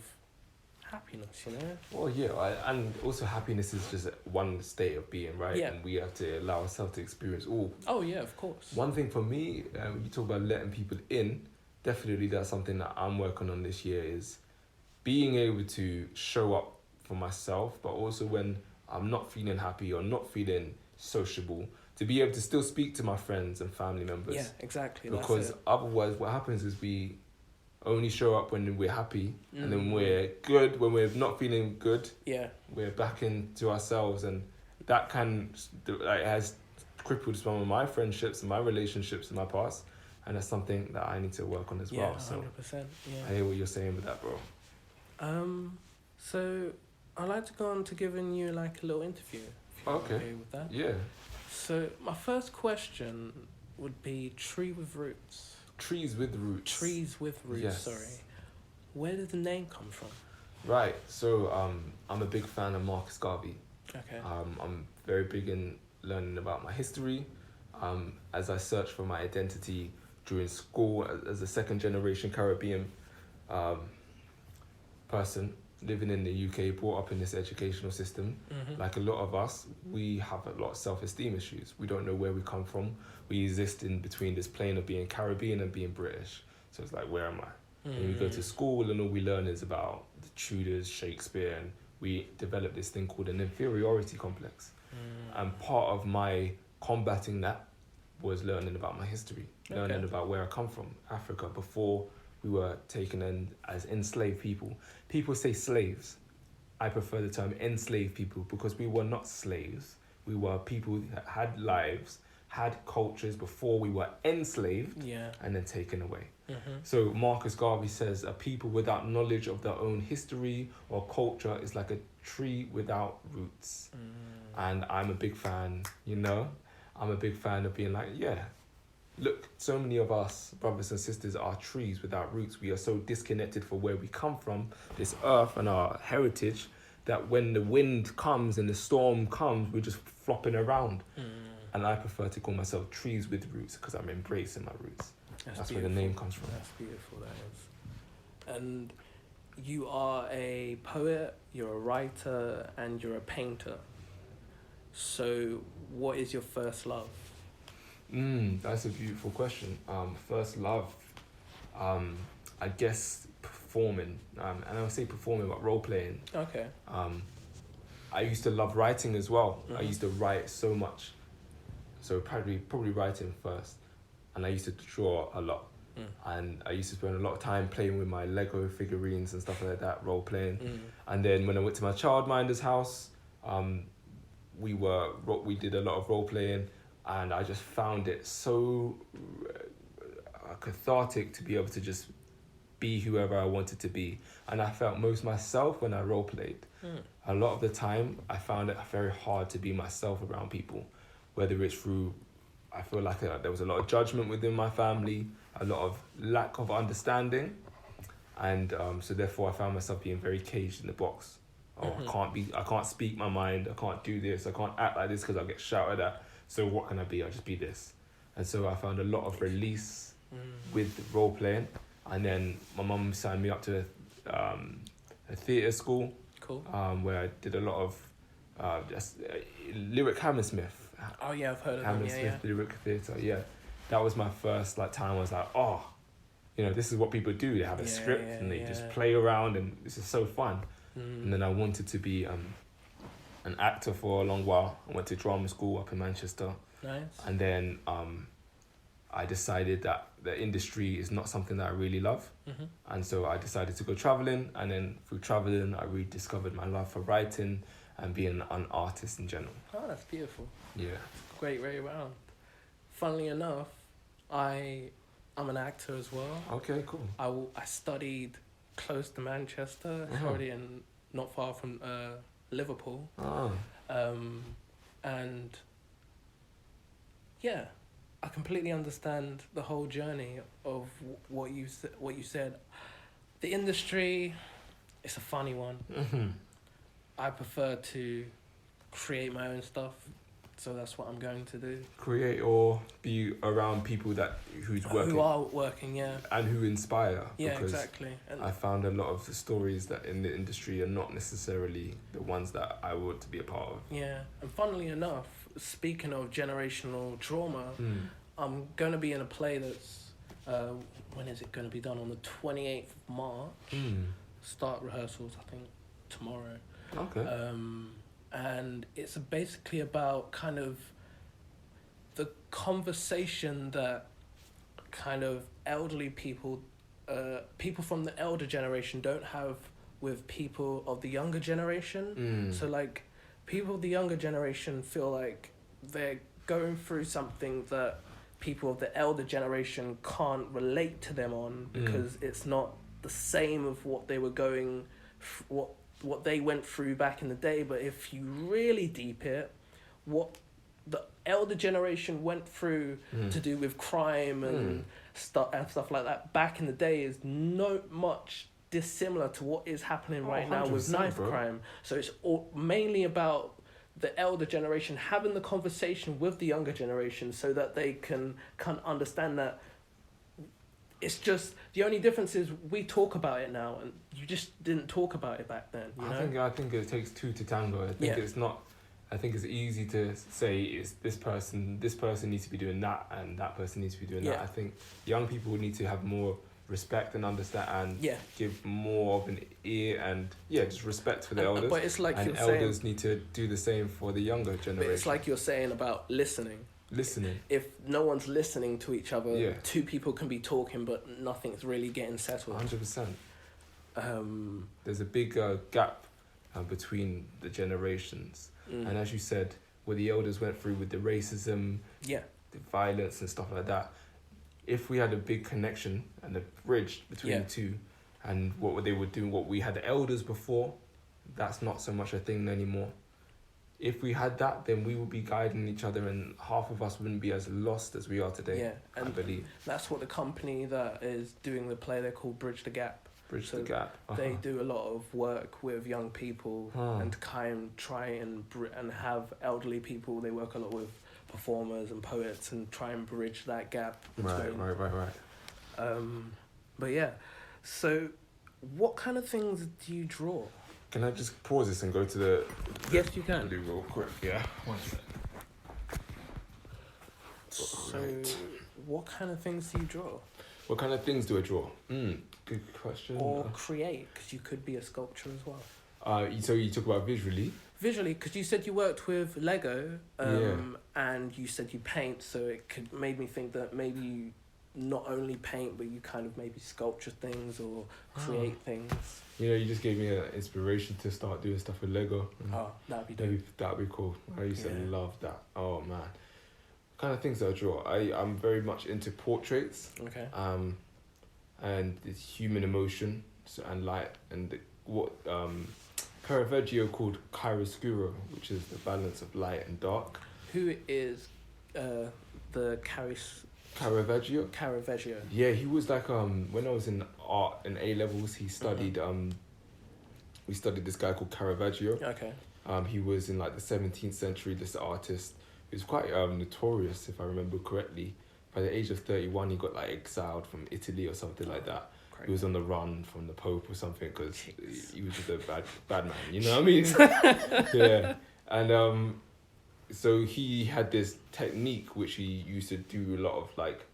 happiness, you know? Well, yeah, and also happiness is just one state of being, right? Yeah. And we have to allow ourselves to experience all. Oh, yeah, of course. One thing for me, you talk about letting people in, definitely that's something that I'm working on this year, is being able to show up for myself, but also when I'm not feeling happy or not feeling sociable, to be able to still speak to my friends and family members. Yeah, exactly. Because otherwise what happens is we only show up when we're happy, and then we're good when we're not feeling good. Yeah, we're back into ourselves, and that has crippled some of my friendships and my relationships in my past, and that's something that I need to work on as well. 100%. Yeah, I hear what you're saying with that, bro. So I'd like to go on to giving you like a little interview. If you're okay with that. Yeah. So my first question would be tree with roots. Trees with roots. Trees with roots, yes. Sorry. Where did the name come from? Right, so I'm a big fan of Marcus Garvey. Okay. I'm very big in learning about my history. As I search for my identity during school as a second generation Caribbean person living in the UK, brought up in this educational system, like a lot of us, we have a lot of self-esteem issues. We don't know where we come from. We exist in between this plane of being Caribbean and being British. So it's like, where am I? And we go to school and all we learn is about the Tudors, Shakespeare, and we develop this thing called an inferiority complex. And part of my combating that was learning about my history, learning about where I come from, Africa, before we were taken in as enslaved people. People say slaves. I prefer the term enslaved people, because we were not slaves. We were people that had lives, had cultures before we were enslaved and then taken away. So Marcus Garvey says, a people without knowledge of their own history or culture is like a tree without roots. And I'm a big fan, you know? I'm a big fan of being like, look, so many of us, brothers and sisters, are trees without roots. We are so disconnected from where we come from, this earth and our heritage, that when the wind comes and the storm comes, we're just flopping around. And I prefer to call myself trees with roots, because I'm embracing my roots. That's where the name comes from. That's beautiful, that is. And you are a poet, you're a writer, and you're a painter. So what is your first love? That's a beautiful question. First love, I guess performing. And I would say performing, but role playing. Okay. I used to love writing as well. I used to write so much. So probably writing first, and I used to draw a lot. And I used to spend a lot of time playing with my Lego figurines and stuff like that, role playing. And then when I went to my childminder's house, we did a lot of role playing, and I just found it so cathartic to be able to just be whoever I wanted to be. And I felt most myself when I role played. A lot of the time, I found it very hard to be myself around people, whether it's through, I feel like there was a lot of judgment within my family, a lot of lack of understanding, and so therefore I found myself being very caged in the box. I can't speak my mind, I can't do this, I can't act like this because I'll get shouted at, so what can I be? I'll just be this. And so I found a lot of release with role playing, and then my mum signed me up to a theatre school. Cool. Where I did a lot of Lyric Hammersmith. Oh yeah, I've heard of Hammersmith Lyric Theatre, yeah. That was my first time I was like, oh, this is what people do. They have a script and they just play around, and this is so fun. And then I wanted to be an actor for a long while. I went to drama school up in Manchester. Nice. And then I decided that the industry is not something that I really love. And so I decided to go traveling, and then through traveling I rediscovered my love for writing and being an artist in general. Oh, that's beautiful. Yeah. Great way around. Funnily enough, I'm an actor as well. Okay, cool. I studied close to Manchester, already not far from Liverpool. And yeah, I completely understand the whole journey of what you said. The industry, it's a funny one. I prefer to create my own stuff, so that's what I'm going to do. Create or be around people who's working. Who are working, yeah. And who inspire. Yeah, exactly. And I found a lot of the stories that in the industry are not necessarily the ones that I want to be a part of. Yeah, and funnily enough, speaking of generational trauma, I'm going to be in a play that's, when is it going to be done? On the 28th of March. Start rehearsals, I think, tomorrow. Okay. And it's basically about kind of the conversation that kind of elderly people, people from the elder generation don't have with people of the younger generation. So like people of the younger generation feel like they're going through something that people of the elder generation can't relate to them on, because it's not the same of what they were going, what they went through back in the day. But if you really deep it, what the elder generation went through to do with crime and stuff like that back in the day is not much dissimilar to what is happening right now with knife crime. So it's mainly about the elder generation having the conversation with the younger generation so that they can understand that it's just, the only difference is we talk about it now and you just didn't talk about it back then. I think it takes two to tango. I think it's easy to say it's this person needs to be doing that and that person needs to be doing that. I think young people need to have more respect and understand and give more of an ear and just respect for the elders. But it's like and elders need to do the same for the younger generation. But it's like you're saying about listening. If no one's listening to each other, two people can be talking but nothing's really getting settled. 100%. There's a big gap between the generations. And as you said, what the elders went through with the racism, the violence and stuff like that, if we had a big connection and a bridge between the two and what they would do, what we had the elders before, that's not so much a thing anymore. If we had that, then we would be guiding each other and half of us wouldn't be as lost as we are today, and I believe. That's what the company that is doing the play, they're called Bridge the Gap. The Gap. They do a lot of work with young people and try and have elderly people. They work a lot with performers and poets and try and bridge that gap between. Right. But yeah, so what kind of things do you draw? Can I just pause this and go to the yes, you can. Do real quick, yeah. 1 second. So, what kind of things do you draw? What kind of things do I draw? Good question. Or create, because you could be a sculptor as well. So you talk about visually? visually, because you said you worked with Lego, and you said you paint, so it made me think that maybe you not only paint, but you kind of maybe sculpture things or create things. You know, you just gave me an inspiration to start doing stuff with Lego. Oh, that'd be dope. That'd be cool. I used to love that. Oh man, kind of things I draw. I'm very much into portraits. Okay. And it's human emotion and light and what Caravaggio called chiaroscuro, which is the balance of light and dark. Who is the Caravaggio? Caravaggio. Yeah, he was like when I was in art in A levels, he studied we studied this guy called Caravaggio. Okay. He was in like the 17th century, this artist. He was quite notorious, if I remember correctly. By the age of 31, he got like exiled from Italy or something like that. Great. He was on the run from the Pope or something because he was just a bad man, you know what I mean? Yeah. And so he had this technique which he used to do a lot of like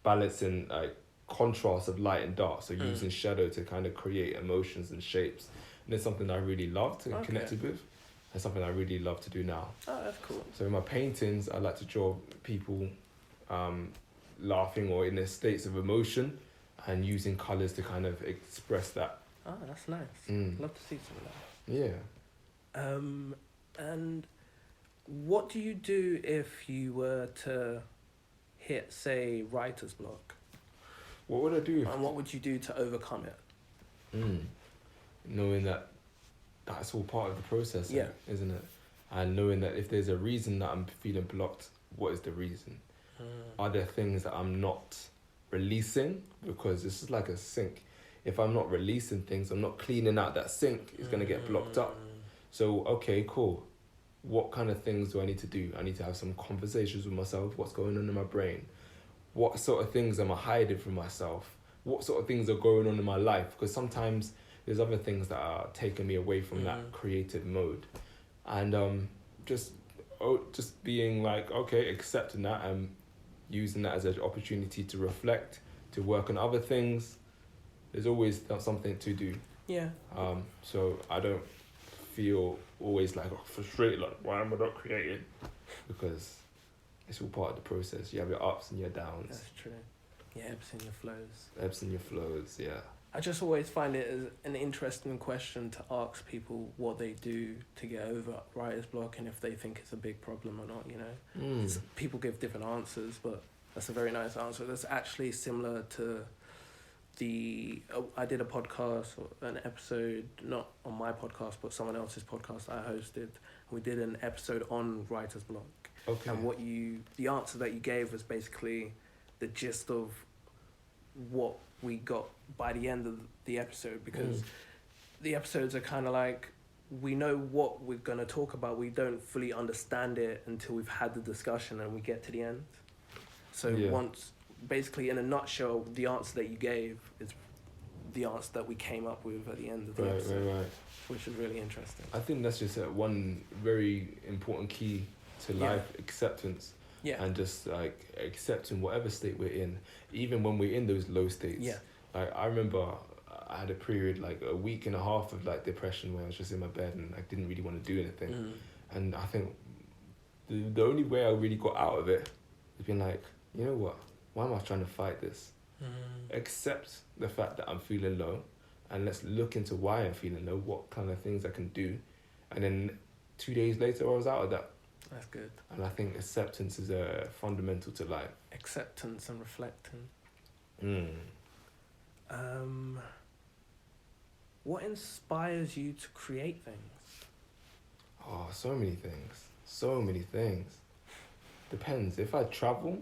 balancing like contrast of light and dark. So using shadow to kind of create emotions and shapes. And it's something I really loved and connected with. And something I really love to do now. Oh, that's cool. So in my paintings, I like to draw people laughing or in their states of emotion and using colours to kind of express that. Oh, that's nice. Love to see some of that. Yeah. And what do you do if you were to hit, say, writer's block? What would I do? And what would you do to overcome it? Knowing that that's all part of the process, isn't it? And knowing that if there's a reason that I'm feeling blocked, what is the reason? Are there things that I'm not releasing? Because this is like a sink. If I'm not releasing things, I'm not cleaning out that sink, it's going to get blocked up. So, okay, cool. What kind of things do I need to do? I need to have some conversations with myself. What's going on in my brain? What sort of things am I hiding from myself? What sort of things are going on in my life? Because sometimes there's other things that are taking me away from that creative mode. And just being like, okay, accepting that and using that as an opportunity to reflect, to work on other things. There's always something to do. Yeah. So I don't feel always like frustrated, like why am I not creating? Because it's all part of the process. You have your ups and your downs. That's true. Your ebbs and your flows. Ebbs and your flows, yeah. I just always find it as an interesting question to ask people what they do to get over writer's block and if they think it's a big problem or not, you know. People give different answers, but that's a very nice answer. That's actually similar to I did a podcast, an episode, not on my podcast, but someone else's podcast I hosted. We did an episode on writer's block. Okay. And the answer that you gave was basically the gist of what we got by the end of the episode, because the episodes are kind of like, we know what we're going to talk about, we don't fully understand it until we've had the discussion and we get to the end. So once, basically in a nutshell, the answer that you gave is the answer that we came up with at the end of the episode, right. Which is really interesting. I think that's just one very important key to life, acceptance. Yeah. And just like accepting whatever state we're in, even when we're in those low states. Yeah. Like I remember I had a period, like a week and a half of like depression where I was just in my bed and I didn't really want to do anything. And I think the only way I really got out of it has been like, you know what? Why am I trying to fight this? Accept the fact that I'm feeling low and let's look into why I'm feeling low, what kind of things I can do. And then 2 days later I was out of that. That's good. And I think acceptance is fundamental to life. Acceptance and reflecting. What inspires you to create things? Oh, so many things. Depends. If I travel,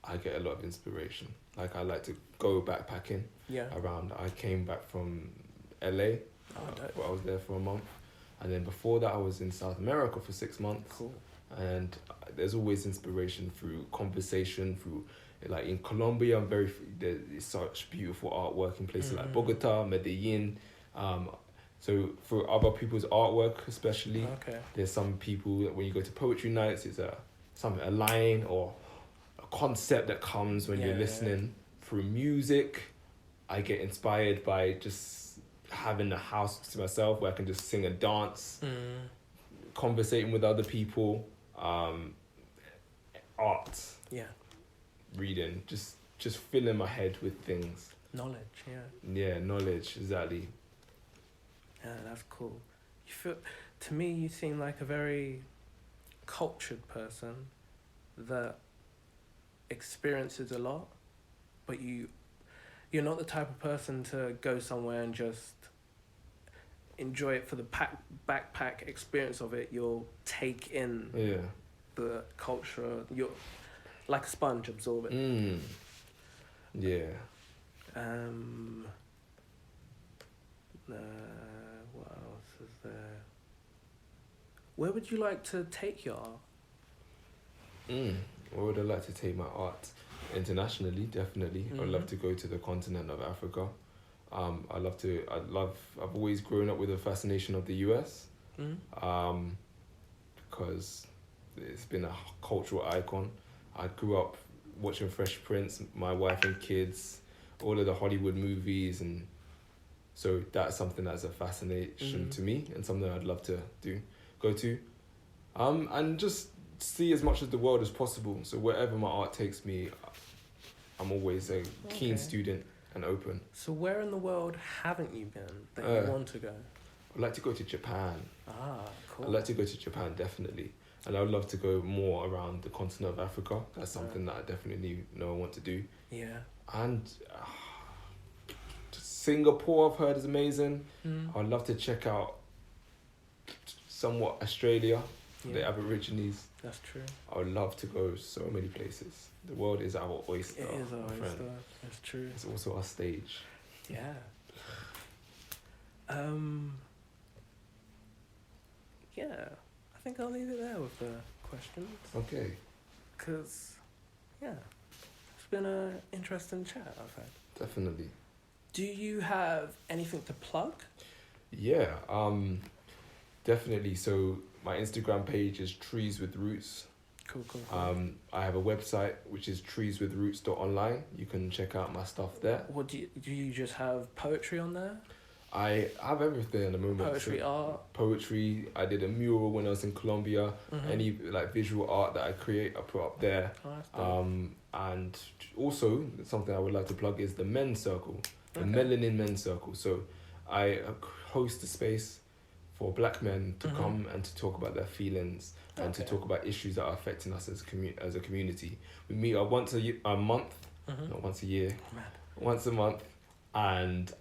I get a lot of inspiration. Like I like to go backpacking around. I came back from LA. Where I was there for a month. And then before that, I was in South America for 6 months. Cool. And there's always inspiration through conversation, through, like in Colombia, there's such beautiful artwork in places like Bogota, Medellin. So for other people's artwork, especially, there's some people that when you go to poetry nights, it's a line or a concept that comes when you're listening. Through music, I get inspired by just having a house to myself where I can just sing and dance. conversating with other people, art, reading, just filling my head with things. Knowledge, Yeah, knowledge, exactly. Yeah, that's cool. To me, you seem like a very cultured person that experiences a lot, but you're not the type of person to go somewhere and just enjoy it for the backpack experience of it. You'll take in the culture. You're like a sponge, absorb it. Yeah. What else is there? Where would you like to take your art? Where would I like to take my art? Internationally, definitely. I'd love to go to the continent of Africa. I've always grown up with a fascination of the US. Because it's been a cultural icon. I grew up watching Fresh Prince, my wife and kids, all of the Hollywood movies, and so that's something that's a fascination to me and something I'd love to go to. And just see as much of the world as possible. So wherever my art takes me, I'm always a keen student and open. So where in the world haven't you been that you want to go? I'd like to go to Japan. Cool. I'd like to go to Japan, definitely. And I would love to go more around the continent of Africa. That's something that I definitely know I want to do. Yeah. And Singapore, I've heard, is amazing. I'd love to check out somewhat Australia, the Aborigines. That's true. I would love to go so many places. The world is our oyster. It is our oyster. Friend. That's true. It's also our stage. Yeah. Yeah. I think I'll leave it there with the questions. Okay. Because, it's been an interesting chat I've had. Definitely. Do you have anything to plug? Yeah, definitely. So my Instagram page is Trees with Roots. Cool. I have a website which is treeswithroots.online. You can check out my stuff there. What do you just have poetry on there? I have everything at the moment. Poetry, art. Poetry. I did a mural when I was in Colombia. Any like visual art that I create, I put up there. And also something I would like to plug is the men's circle, the Melanin Men's Circle. So I host a space for black men to come and to talk about their feelings and to talk about issues that are affecting us as a community. We meet once a month, not once a year, once a month, and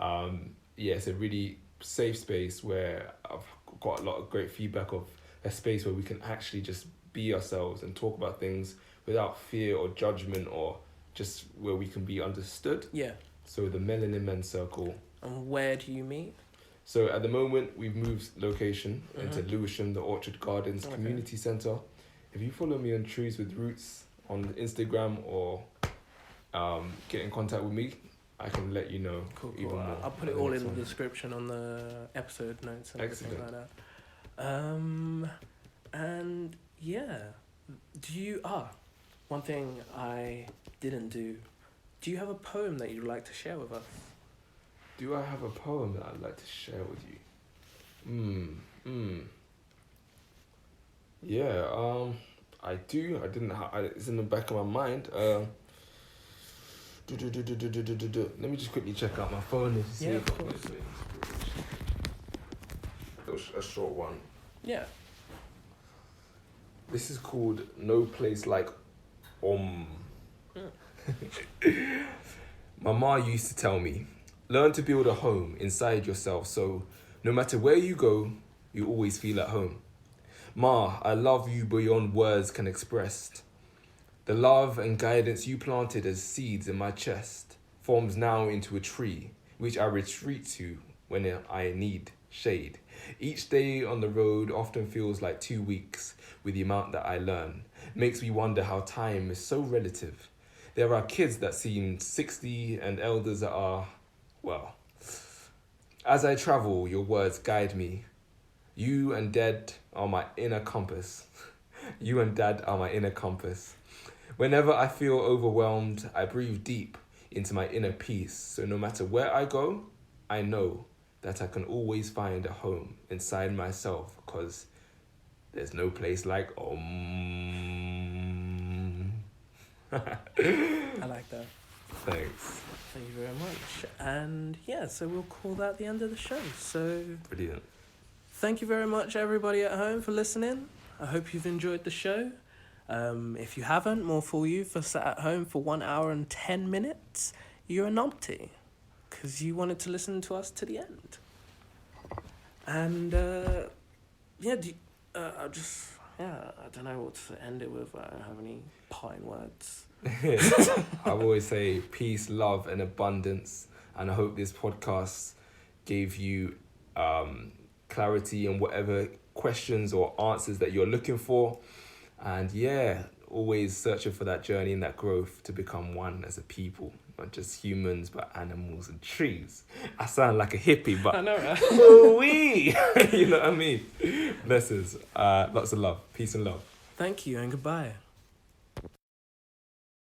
it's a really safe space where I've got a lot of great feedback of a space where we can actually just be ourselves and talk about things without fear or judgment, or just where we can be understood. Yeah. So the Melanin Men's Circle. And where do you meet? So at the moment, we've moved location into Lewisham, the Orchard Gardens Community Centre. If you follow me on Trees with Roots on Instagram or get in contact with me, I can let you know even more. I'll put it all in the description on the episode notes and everything like that. And one thing I didn't do. Do you have a poem that you'd like to share with us? Do I have a poem that I'd like to share with you? Yeah, I do. I didn't. It's in the back of my mind. Let me just quickly check out my phone and see if I can a short one. Yeah. This is called No Place Like My ma used to tell me, learn to build a home inside yourself so no matter where you go, you always feel at home. Ma, I love you beyond words can express. The love and guidance you planted as seeds in my chest forms now into a tree, which I retreat to when I need shade. Each day on the road often feels like 2 weeks with the amount that I learn. Makes me wonder how time is so relative. There are kids that seem 60 and elders that are, well. As I travel, your words guide me. You and Dad are my inner compass. You and Dad are my inner compass. Whenever I feel overwhelmed, I breathe deep into my inner peace. So no matter where I go, I know that I can always find a home inside myself because there's no place like I like that. Thanks. Thank you very much. And yeah, so we'll call that the end of the show. So Brilliant. thank you very much, everybody at home, for listening. I hope you've enjoyed the show. If you haven't, more for you for sat at home for 1 hour and 10 minutes. You're a numpty, because you wanted to listen to us to the end. And yeah, I don't know what to end it with. I don't have any pine words. I always say peace, love, and abundance. And I hope this podcast gave you clarity on whatever questions or answers that you're looking for. And yeah, always searching for that journey and that growth to become one as a people. Not just humans, but animals and trees. I sound like a hippie, but I know, right? ooh-wee. You know what I mean? Blessings. Lots of love. Peace and love. Thank you and goodbye.